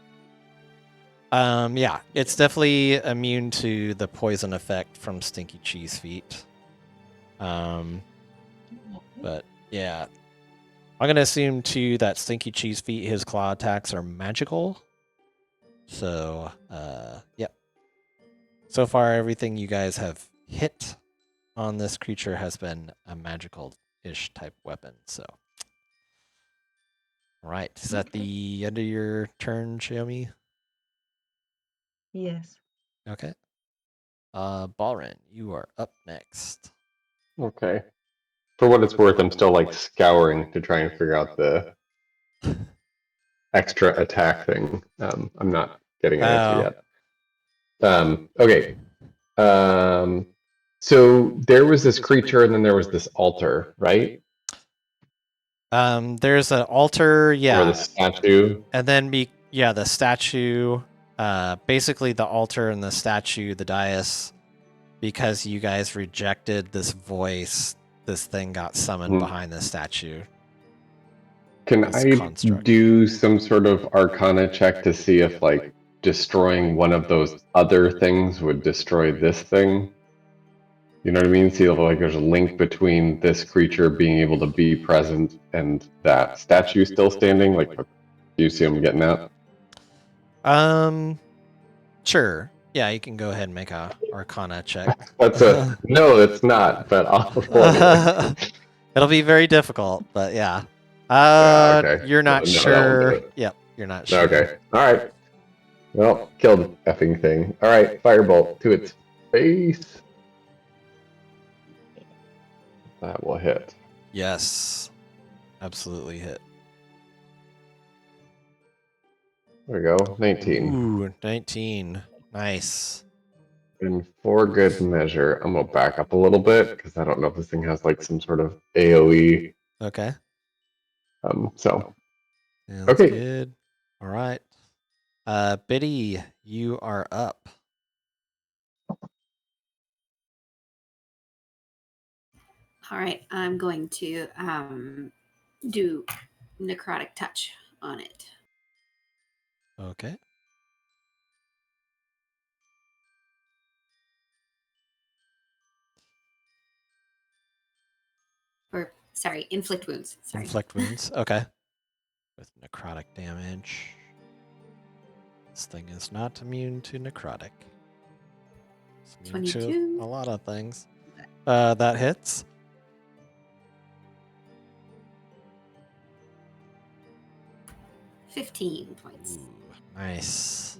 Yeah, it's definitely immune to the poison effect from Stinky Cheese Feet. But yeah, I'm gonna assume too that Stinky Cheese Feet, his claw attacks are magical. So, yep. So far, everything you guys have hit on this creature has been a magical-ish type weapon. So, all right, is that the end of your turn, Xiaomi? Yes. Okay. Balrin, you are up next. Okay. For what it's worth, I'm still like scouring to try and figure out the extra attack thing. I'm not getting an answer Oh. yet. Okay. So there was this creature, and then there was this altar, right? There's an altar, Or yeah, the statue. and then the statue. Basically the altar and the statue, the dais, because you guys rejected this voice. This thing got summoned Mhm. behind the statue. Can This I construct. do some sort of arcana check to see if like destroying one of those other things would destroy this thing? You know what I mean? See if like there's a link between this creature being able to be present and that statue still standing. Like, do you see I'm getting at? Sure. Yeah, you can go ahead and make a Arcana check. That's a no. It's not. But I'll roll anyway. It'll be very difficult, but yeah. Yeah, okay. You're not No, that won't do sure. it. Yep, you're not sure. Okay. All right. Well, killed the effing thing. All right. Firebolt to its face. That will hit. Yes. Absolutely hit. There we go. 19. Ooh, 19. Nice. And for good measure, I'm gonna back up a little bit because I don't know if this thing has like some sort of AOE. Okay. So Sounds okay. good. All right. Biddy, you are up. All right, I'm going to do necrotic touch on it. Okay. Or sorry, inflict wounds. Sorry. Inflict wounds. Okay. With necrotic damage. This thing is not immune to necrotic. It's immune to 22. a lot of things. That hits. $15 points. Ooh, nice.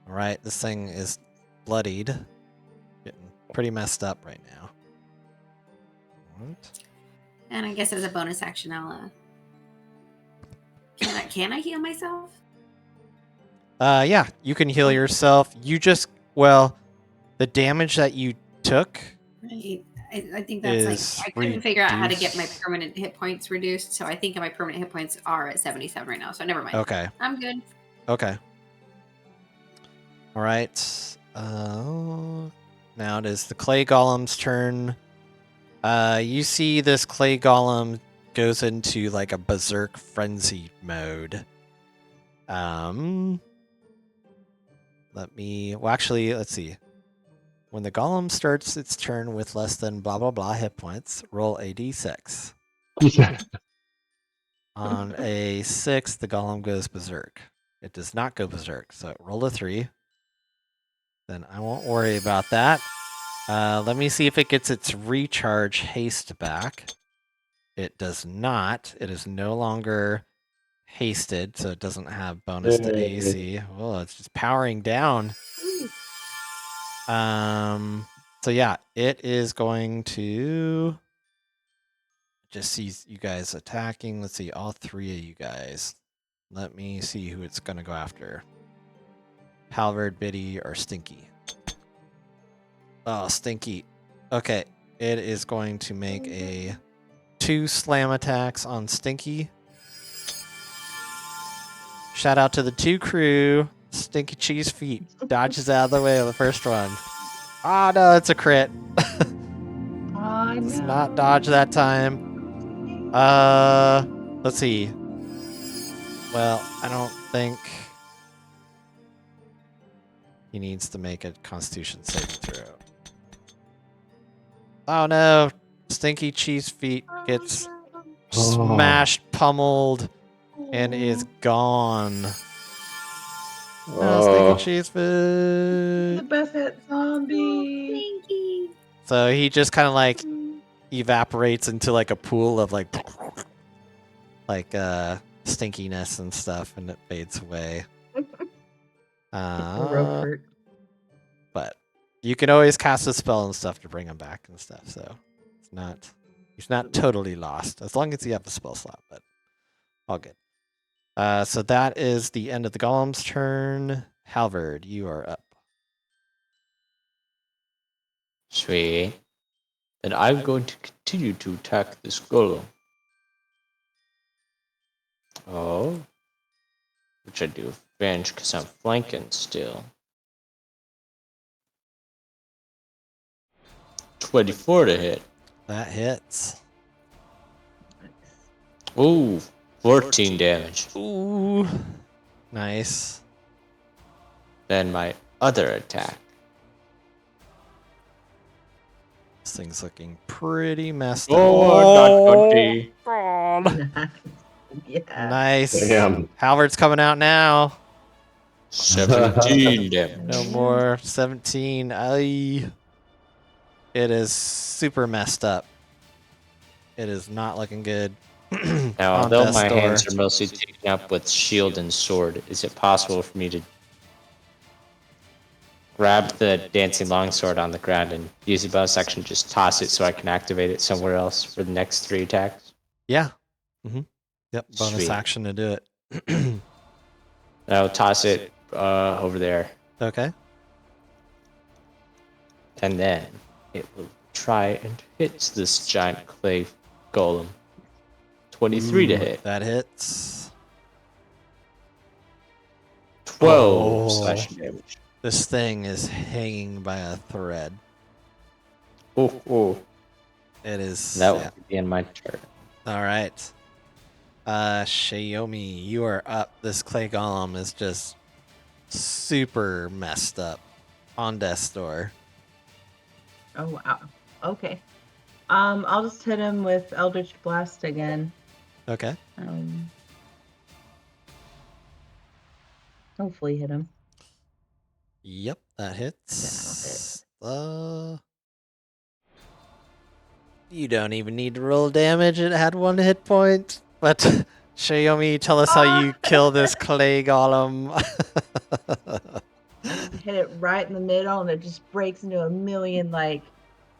All right, this thing is bloodied. Getting pretty messed up right now. What? And I guess as a bonus action, I'll can I heal myself? Yeah, you can heal yourself. The damage that you took Right. I think that's is I couldn't figure out how to get my reduced. permanent hit points reduced, so I think my permanent hit points are at 77 right now. So never mind. Okay. I'm good. Okay. All right. Now it is the clay golem's turn. You see this clay golem goes into like a berserk frenzy mode. Let's see. When the golem starts its turn with less than blah blah blah hit points, roll a d6. On a 6, the golem goes berserk. It does not go berserk, so roll a 3. Then I won't worry about that. Let me see if it gets its recharge haste back. It does not. It is no longer hasted, so it doesn't have bonus to AC. Well, it's just powering down. So yeah, it is going to just see you guys attacking. Let's see, all 3 of you guys. Let me see who it's going to go after. Halvard, Biddy, or Stinky. Oh, Stinky. Okay, it is going to make a 2 slam attacks on Stinky. Shout out to the 2 crew. Stinky Cheese Feet dodges out of the way of the first one. Oh no, it's a crit. Does not dodge that time. Let's see. Well, I don't think he needs to make a Constitution saving throw. Oh no, Stinky Cheese Feet gets smashed, pummeled, and is gone. Oh, Stinky Cheese The Feet. best at zombie. Stinky. So he just kind of like evaporates into like a pool of like stinkiness and stuff, and it fades away. Robert. But you can always cast a spell and stuff to bring him back and stuff, so he's not totally lost as long as you have the spell slot, but all good. So that is the end of the golem's turn. Halvard, you are up. Sweet. Then I'm going to continue to attack this golem. Oh. Which I do advantage because I'm flanking still. 24 to hit. That hits. Ooh, 14 damage. Ooh, nice. Then my other attack. This thing's looking pretty messed Oh, up. not good. Yeah. Nice. Damn. Halvard's coming out now. 17 damage. No more. 17. Aye. It is super messed up. It is not looking good. Now, on although death's my door. hands are mostly taken up with shield and sword, is it possible for me to grab the dancing longsword on the ground and use the bonus action, just toss it so I can activate it somewhere else for the next 3 attacks? Yeah. Mm-hmm. Yep. Bonus Sweet. action to do it. I'll toss it over there, Okay. and then it will try and hit this giant clay golem. 23 to hit. That hits. 12 slashing damage. This thing is hanging by a thread. Oh. It is. That yeah. will be in my turn. All right. Xiaomi, you are up. This clay golem is just super messed up on death's door. Oh wow. Okay. I'll just hit him with Eldritch Blast again. Okay. Hopefully hit him. Yep, that hits. You don't even need to roll damage. It had 1 hit point. But Xiaomi, tell us how you kill this clay golem. Hit it right in the middle, and it just breaks into a million like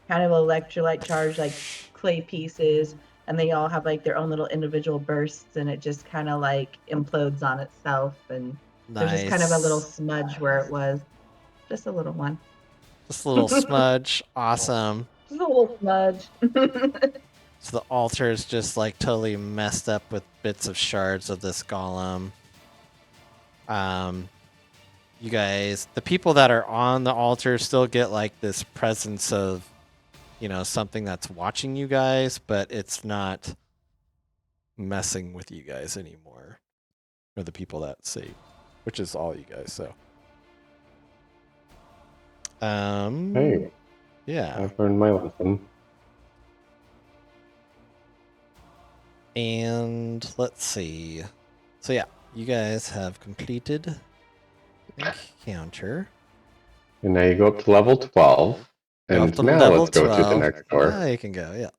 kind of electrolyte charged like clay pieces, and they all have like their own little individual bursts, and it just kind of like implodes on itself, and there's just kind of a little smudge where it was. Just a little one. Just a little smudge. Awesome. Just a little smudge. So the altar is just like totally messed up with bits of shards of this golem. You guys, the people that are on the altar still get like this presence of, something that's watching you guys, but it's not messing with you guys anymore. Or the people that see, which is all you guys, so. Hey, Yeah. I've learned my lesson. And let's see. So yeah, you guys have completed the encounter. And now you go up to level 12. Go up And to now level let's go to the 12. next door. Ah, you can go, yeah.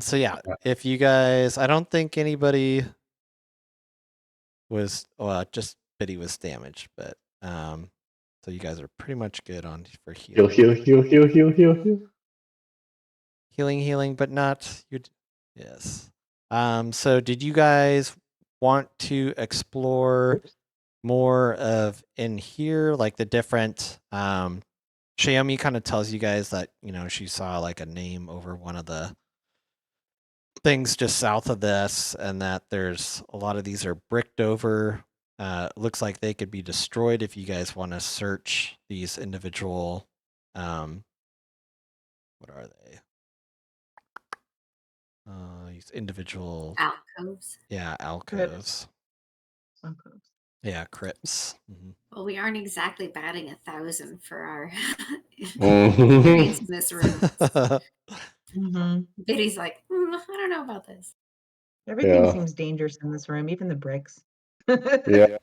So yeah, if you guys, I don't think anybody was, just Biddy was damaged, but so you guys are pretty much good on for healing. Heal. Healing, but not you. Yes. So did you guys want to explore more of in here, like the different. Xiaomi kind of tells you guys that she saw like a name over one of the things just south of this, and that there's a lot of these are bricked over. Looks like they could be destroyed if you guys want to search these individual. What are they? These individual. Alcoves. Yeah, alcoves. Alcoves. Yeah, crypts. Well, we aren't exactly batting 1,000 for our Mhm. experience in this room. Mm-hmm. Biddy's like, I don't know about this. Everything Yeah. seems dangerous in this room, even the bricks. Yeah.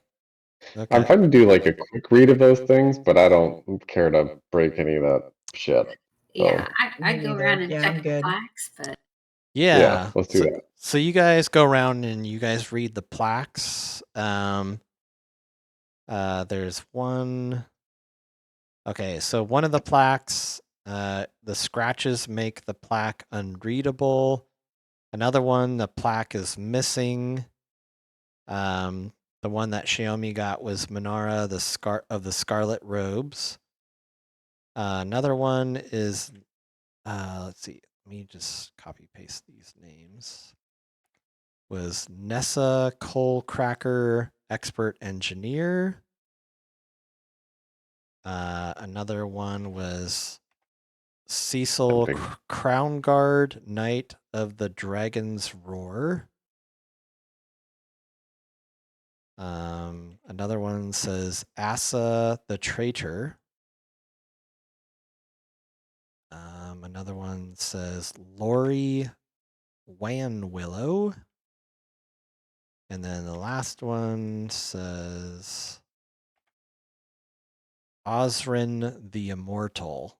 Okay. I'm trying to do like a quick read of those things, but I don't care to break any of that shit. Yeah, So, I'd go neither. around and Yeah, check I'm the good. plaques, but Yeah. let's do that. So you guys go around and you guys read the plaques. There's one. Okay, so one of the plaques, the scratches make the plaque unreadable. Another one, the plaque is missing. The one that Xiaomi got was Minara, the Scarlet Robes. Another one is, let's see, let me just copy paste these names. Was Nessa Coal Cracker, Expert Engineer. Another one was Cecil Tempting. Crown Guard, Knight of the Dragon's Roar. Another one says Asa the Traitor. Another one says Lori Wanwillow. And then the last one says Osrin the Immortal.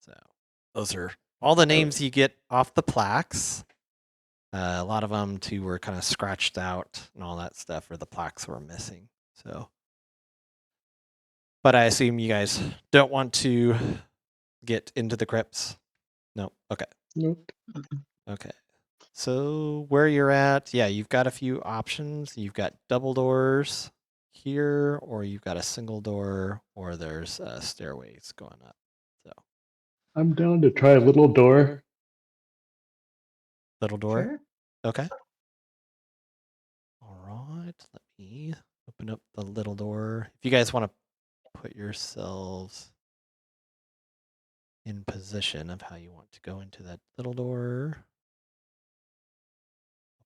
So those are all the names you get off the plaques. A lot of them too were kind of scratched out and all that stuff, or the plaques were missing. So, but I assume you guys don't want to get into the crypts. No. Okay. Nope. Okay. So where you're at, yeah, you've got a few options. You've got double doors here, or you've got a single door, or there's stairways going up. So I'm down to try a little door. little door. Sure. Okay. All right. Let me open up the little door. If you guys want to put yourselves in position of how you want to go into that little door.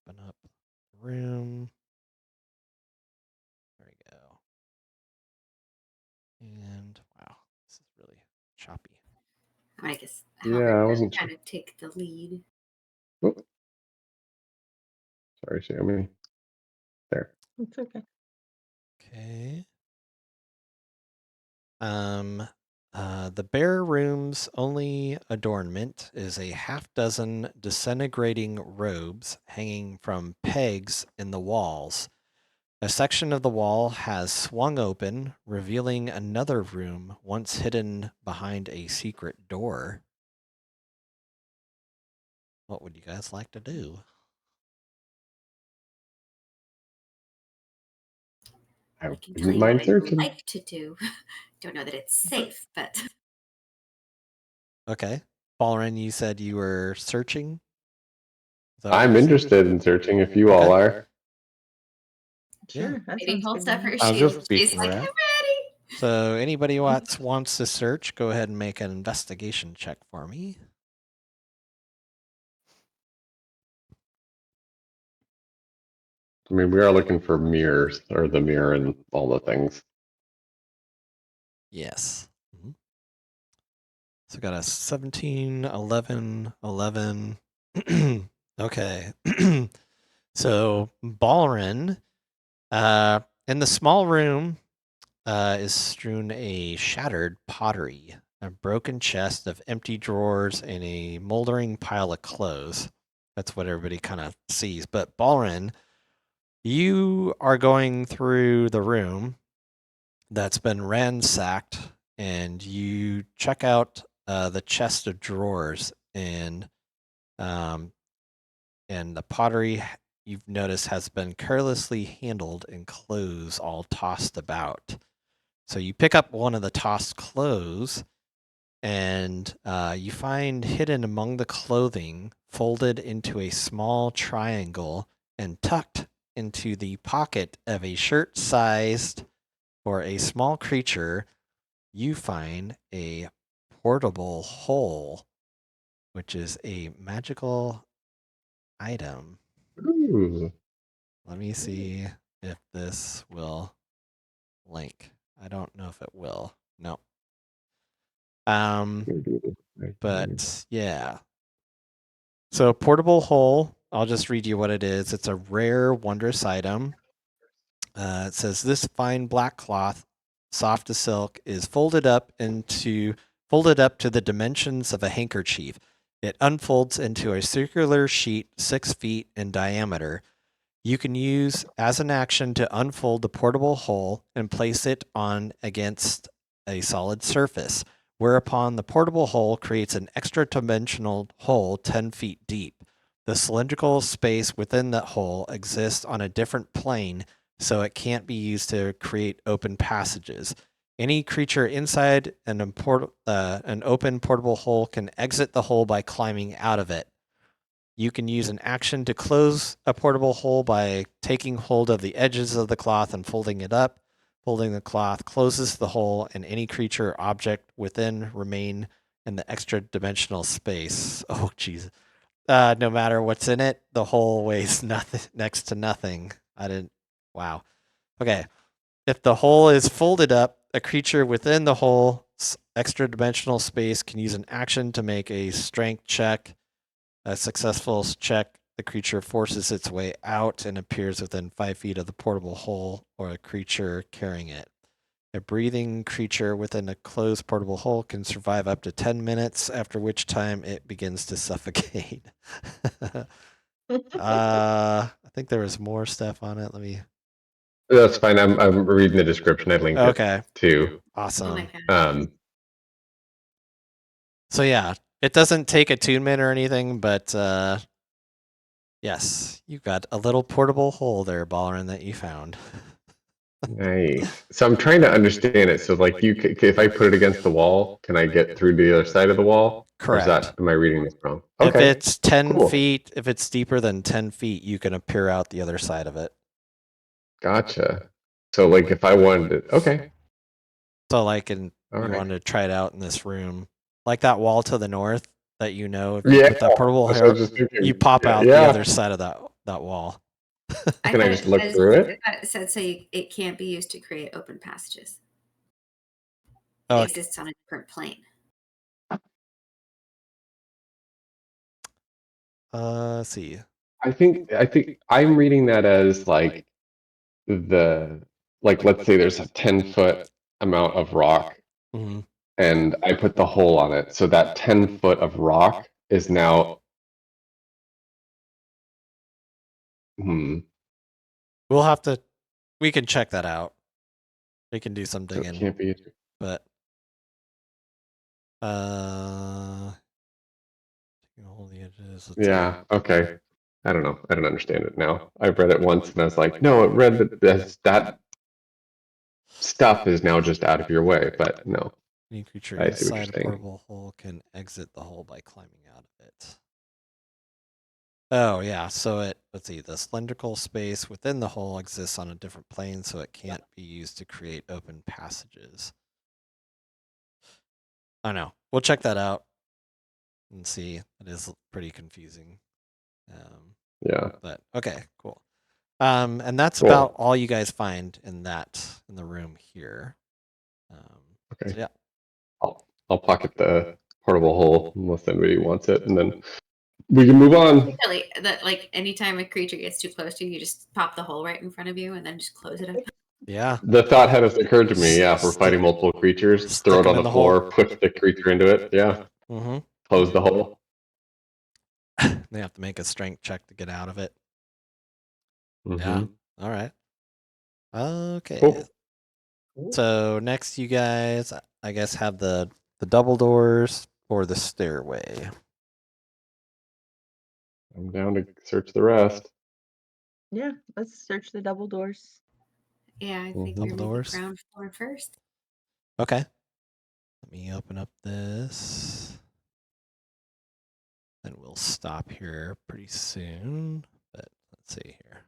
Open up the room. There we go. And wow, this is really choppy. I guess Yeah, I wasn't kind of take the lead. Oh. Sorry, Xiaomi. There. It's okay. Okay. The bare room's only adornment is a half dozen disintegrating robes hanging from pegs in the walls. A section of the wall has swung open, revealing another room once hidden behind a secret door. What would you guys like to do? I I can tell wouldn't you what mind I'd searching. like to do. Don't know that it's safe, but Okay. Balrin, you said you were searching? Is that what I'm you said? interested in searching if you all are. Yeah. Sure. That maybe sounds holds good. up to her me. I was shield. just She's beating like, her I'm up. ready. So anybody who wants to search, go ahead and make an investigation check for me. I mean, we are looking for mirrors, or the mirror and all the things. Yes. So got a 17, 11, 11. Okay. So Balrin, in the small room, is strewn a shattered pottery, a broken chest of empty drawers, and a moldering pile of clothes. That's what everybody kind of sees. But Balrin, you are going through the room that's been ransacked, and you check out the chest of drawers, and the pottery. you've noticed has been carelessly handled and clothes all tossed about. So you pick up one of the tossed clothes, and you find hidden among the clothing, folded into a small triangle and tucked into the pocket of a shirt-sized or a small creature, you find a portable hole, which is a magical item. Ooh. Let me see if this will link. I don't know if it will. No. But yeah. So portable hole, I'll just read you what it is. It's a rare, wondrous item. It says this fine black cloth, soft as silk, is folded up to the dimensions of a handkerchief. It unfolds into a circular sheet 6 feet in diameter. You can use as an action to unfold the portable hole and place it on against a solid surface, whereupon the portable hole creates an extra-dimensional hole 10 feet deep. The cylindrical space within that hole exists on a different plane, so it can't be used to create open passages. Any creature inside an open portable hole can exit the hole by climbing out of it. You can use an action to close a portable hole by taking hold of the edges of the cloth and folding it up. Folding the cloth closes the hole, and any creature or object within remain in the extra dimensional space. Oh, jeez. No matter what's in it, the hole weighs nothing, next to nothing. Wow. Okay. If the hole is folded up, a creature within the hole's extra dimensional space can use an action to make a strength check. A successful check, the creature forces its way out and appears within 5 feet of the portable hole or a creature carrying it. A breathing creature within a closed portable hole can survive up to 10 minutes, after which time it begins to suffocate. I think there was more stuff on it. Let me. That's fine. I'm reading the description. I linked it too. Awesome. Oh my God. So yeah, it doesn't take attunement or anything, but yes, you got a little portable hole there, Ballerin, that you found. Nice. So I'm trying to understand it. So like if I put it against the wall, can I get through to the other side of the wall? Correct. Or am I reading this wrong? If Okay. it's 10 Cool. feet, if it's deeper than 10 feet, you can appear out the other side of it. Gotcha. So like if I wanted it, okay. So like All you right. wanted to try it out in this room, like that wall to the north that if you Yeah, put that portable that's what I hair, was just thinking. you pop out the other side of that wall. Can I just look through it? I thought it said so it can't be used to create open passages. It Oh, exists on a different plane. let's see. I think I'm reading that as like let's say there's a 10-foot amount of rock Mm-hmm. and I put the hole on it. So that 10 foot of rock is now We can check that out. We can do some so it digging, can't be. but hold the edges. Yeah, okay. I don't know. I don't understand it now. I've read it once and I was like, no, it read that stuff is now just out of your way, but no. Any creature I see what you're inside a saying. portable hole can exit the hole by climbing out of it. Oh yeah, so let's see, the cylindrical space within the hole exists on a different plane, so it can't be used to create open passages. I know. We'll check that out and see. It is pretty confusing. Yeah. But okay, cool. And that's Cool. about all you guys find in the room here. Okay. So yeah. I'll pocket the portable hole unless anybody wants it, and then we can move on. Really, that like anytime a creature gets too close to you, you just pop the hole right in front of you and then just close it up. Yeah. The thought had occurred to me. Yeah, if we're fighting multiple creatures, throw it on the floor, push the creature into it. Yeah. Mm-hmm. Close the hole. They have to make a strength check to get out of it. Mm-hmm. Yeah. All right. Okay. Cool. So next, you guys, I guess, have the double doors or the stairway. I'm down to search the rest. Yeah, let's search the double doors. Yeah, I think Double you're maybe doors. ground floor first. Okay. Let me open up this. And we'll stop here pretty soon. But let's see here.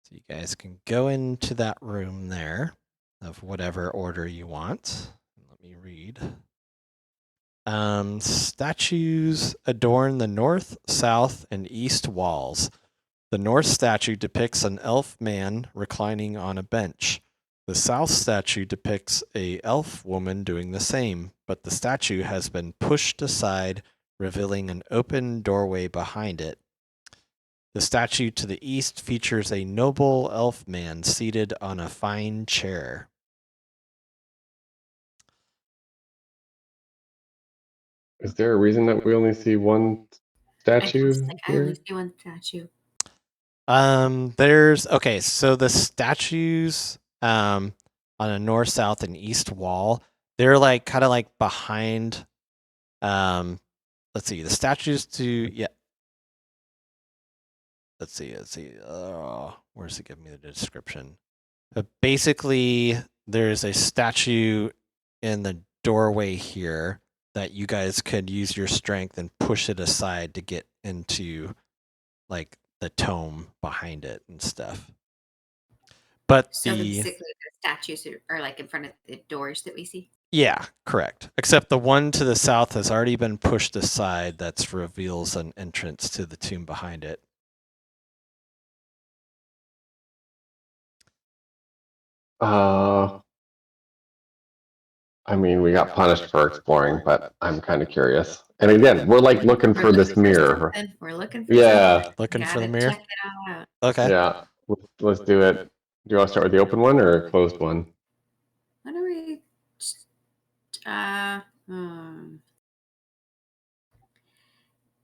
So you guys can go into that room there of whatever order you want. Let me read. Statues adorn the north, south, and east walls. The north statue depicts an elf man reclining on a bench. The south statue depicts a elf woman doing the same, but the statue has been pushed aside, revealing an open doorway behind it. The statue to the east features a noble elf man seated on a fine chair. Is there a reason that we only see one statue I only here? see one statue. So the statues on a north, south, and east wall, they're like kind of like behind let's see, the statues to let's see. Where's it giving me the description? Basically, there's a statue in the doorway here that you guys could use your strength and push it aside to get into like the tome behind it and stuff. But So basically, the statues are like in front of the doors that we see. Yeah, correct. Except the one to the south has already been pushed aside. That reveals an entrance to the tomb behind it. I mean, we got punished for exploring, but I'm kind of curious. And again, we're like looking for this mirror. We're looking for Yeah. something. Looking for the Gotta mirror? check it all out. Okay. Yeah. Let's do it. Do you want to start with the open one or a closed one? Why don't we?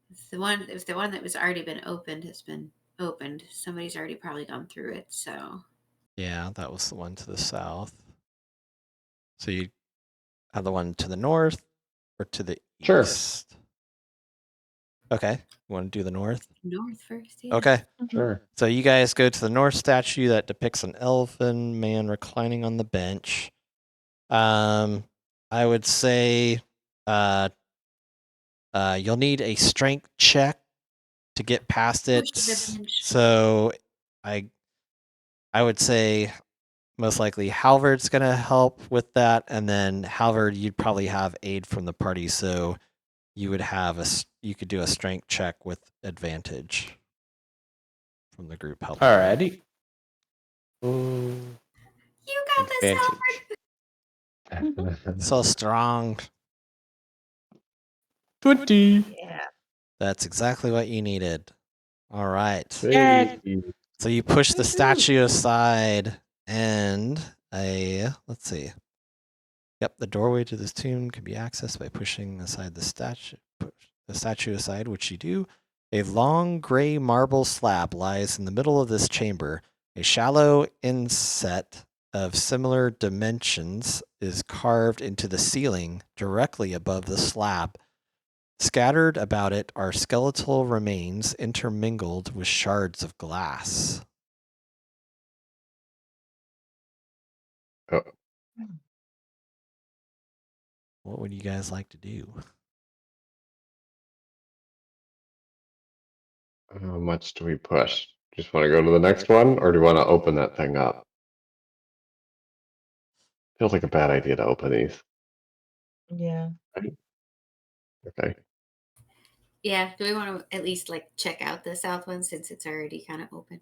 If the one that was already been opened has been opened, somebody's already probably gone through it. So Yeah, that was the one to the south. So you have the one to the north or to the Sure. east? Okay. You want to do the north? north first. Yeah. Okay. Sure. So you guys go to the north statue that depicts an elfin man reclining on the bench. I would say you'll need a strength check to get past it. Push the bench. So I would say most likely Halvard's gonna help with that, and then Halvard, you'd probably have aid from the party, so you would have you could do a strength check with advantage from the group help. Alrighty. Ooh, You got this, advantage. So strong. 20. Yeah. That's exactly what you needed. All right. Hey. So you push the statue aside, and let's see. Yep, the doorway to this tomb can be accessed by pushing aside the statue aside, which you do. A long gray marble slab lies in the middle of this chamber. A shallow inset of similar dimensions is carved into the ceiling directly above the slab. Scattered about it are skeletal remains intermingled with shards of glass. Oh. What would you guys like to do? How much do we push? Just want to go to the next one, or do you want to open that thing up? Feels like a bad idea to open these. Yeah. Okay. Yeah. Do we want to at least like check out the south one since it's already kind of open?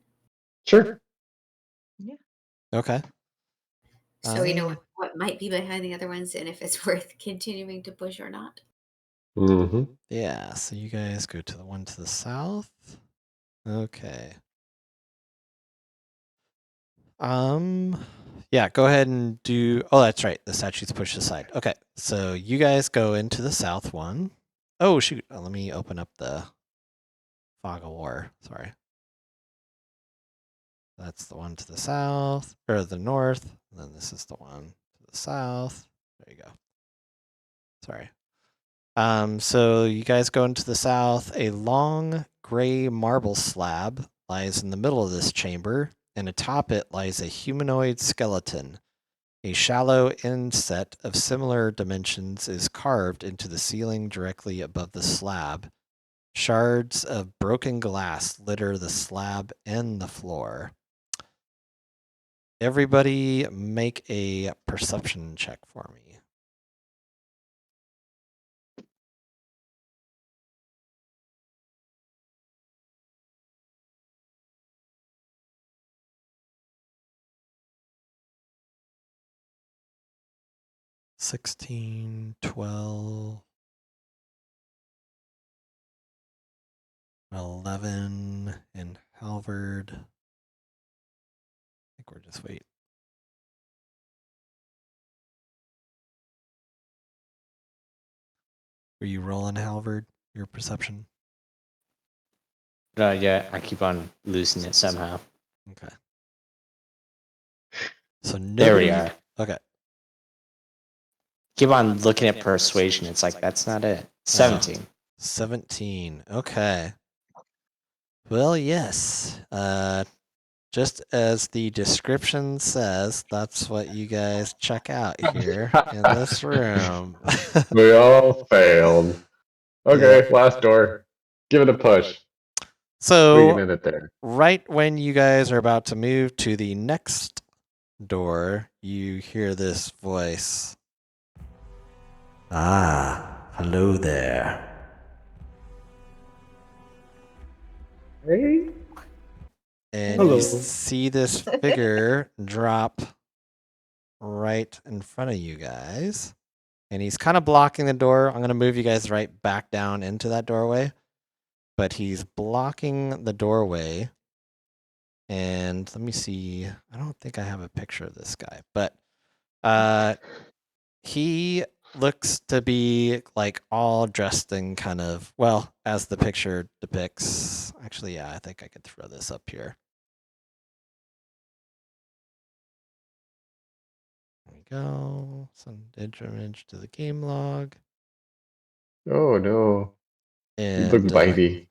Sure. Okay. So we know what might be behind the other ones and if it's worth continuing to push or not. Mm-hmm. Yeah, so you guys go to the one to the south. Okay. Yeah, go ahead and do. Oh, that's right. The statue's pushed aside. Okay, so you guys go into the south one. Oh shoot! Let me open up the Fog of War. Sorry. That's the one to the south or the north. And then this is the one to the south. There you go. Sorry. So you guys go into the south. A long gray marble slab lies in the middle of this chamber, and atop it lies a humanoid skeleton. A shallow inset of similar dimensions is carved into the ceiling directly above the slab. Shards of broken glass litter the slab and the floor. Everybody make a perception check for me. $16, $12, $11, and Halvard. I think we're just wait. Were you rolling, Halvard, your perception? Yeah, I keep on losing it somehow. Okay. So There we nobody. are. Okay. Keep on looking at persuasion. It's like, that's not it. 17. 17. Okay. Well, yes. Just as the description says, that's what you guys check out here in this room. We all failed. Okay, Yeah. last door. Give it a push. We So, can end it there. right when you guys are about to move to the next door, you hear this voice. Ah, hello there. Hey. And Hello. you see this figure drop right in front of you guys. And he's kind of blocking the door. I'm going to move you guys right back down into that doorway. But he's blocking the doorway. And let me see. I don't think I have a picture of this guy. But he looks to be like all dressed in kind of, well, as the picture depicts. Actually, yeah, I think I could throw this up here. There we go. Send image to the game log. Oh no. You And look bitey.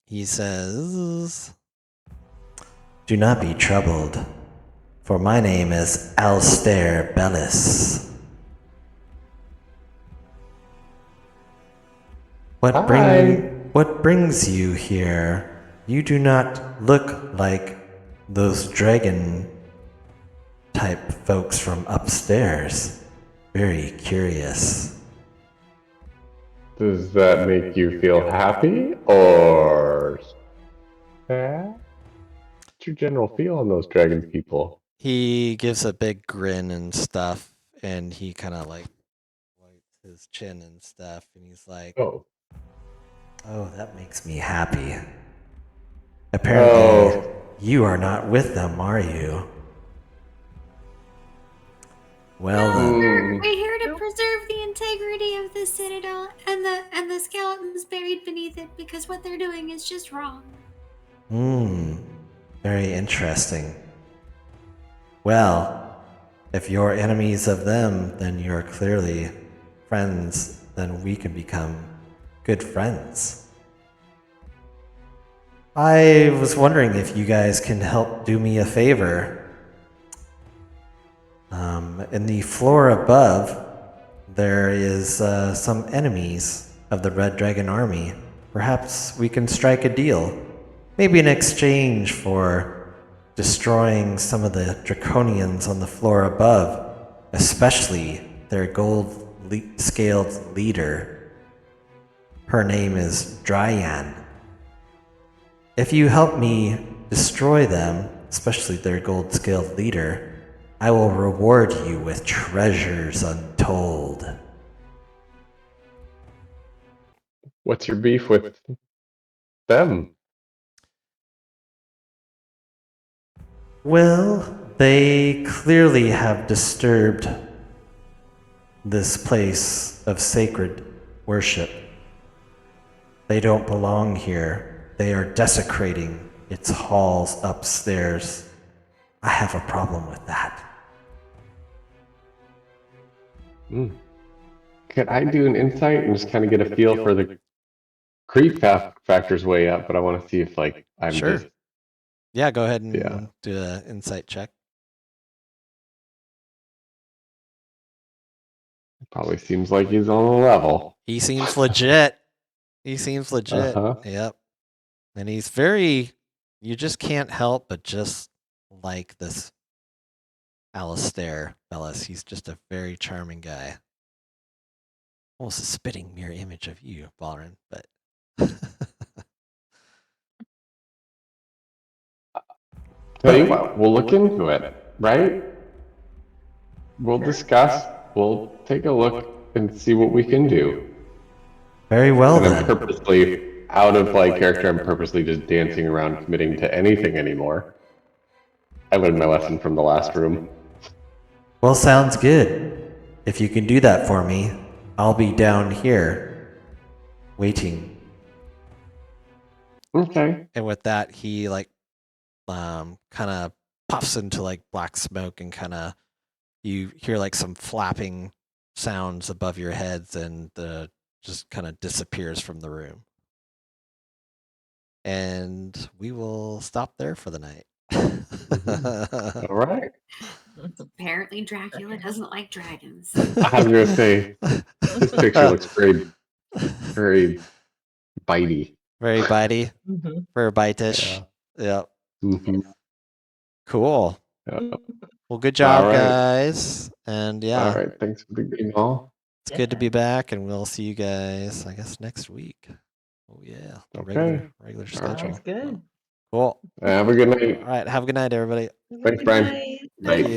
he says, "Do not be troubled, for my name is Alstair Bellis. What brings you here? You do not look like those dragon type folks from upstairs. Very curious." Does that make you feel happy or sad? What's your general feel on those dragon people? He gives a big grin and stuff, and he kind of like wipes his chin and stuff, and he's like, Oh. "Oh, that makes me happy. Apparently, Oh. you are not with them, are you? Well No, then, we're here to preserve the integrity of the citadel and the skeletons buried beneath it because what they're doing is just wrong. Very interesting. Well, if you're enemies of them, then you're clearly friends, then we can become good friends. I was wondering if you guys can help do me a favor. In the floor above, there is some enemies of the Red Dragon Army. Perhaps we can strike a deal. Maybe in exchange for destroying some of the Draconians on the floor above, especially their gold-scaled leader. Her name is Dryan. If you help me destroy them, especially their gold-scaled leader, I will reward you with treasures untold. What's your beef with them? Well, they clearly have disturbed this place of sacred worship. They don't belong here. They are desecrating its halls upstairs. I have a problem with that. Could I do an insight and just kind of get a feel for the creep factor's way up, but I want to see if like I'm Sure. just Yeah, go ahead and Yeah. do an insight check. Probably seems like he's on the level. He seems legit. He seems legit. Uh-huh. Yep. And he's very, you just can't help but just like this Alistair Bellis. He's just a very charming guy. Almost a spitting mirror image of you, Balrin, but Tell you what, we'll look into it, right? We'll discuss, we'll take a look and see what we can do. very well And I'm purposely out of like character, I'm purposely just dancing around committing to anything anymore. I learned my lesson from the last room. Well, sounds good. If you can do that for me, I'll be down here waiting. Okay. And with that, he like kind of puffs into like black smoke, and kind of you hear like some flapping sounds above your heads, and just kind of disappears from the room. And we will stop there for the night. All right. Apparently, Dracula doesn't like dragons. I was gonna say this picture looks very, very bitey. Very bitey, Mhm. very bitish. Yep. Mhm. Cool. Yeah. Well, good job, All right. guys. And All yeah, right. Thanks for the game, all. it's good to be back, and we'll see you guys, I guess, next week. Oh yeah, the Okay. regular All right. schedule. Sounds good. Cool. Have a good night. All right, have a good night, everybody. Thanks, Brian. Night. Bye. Thank you.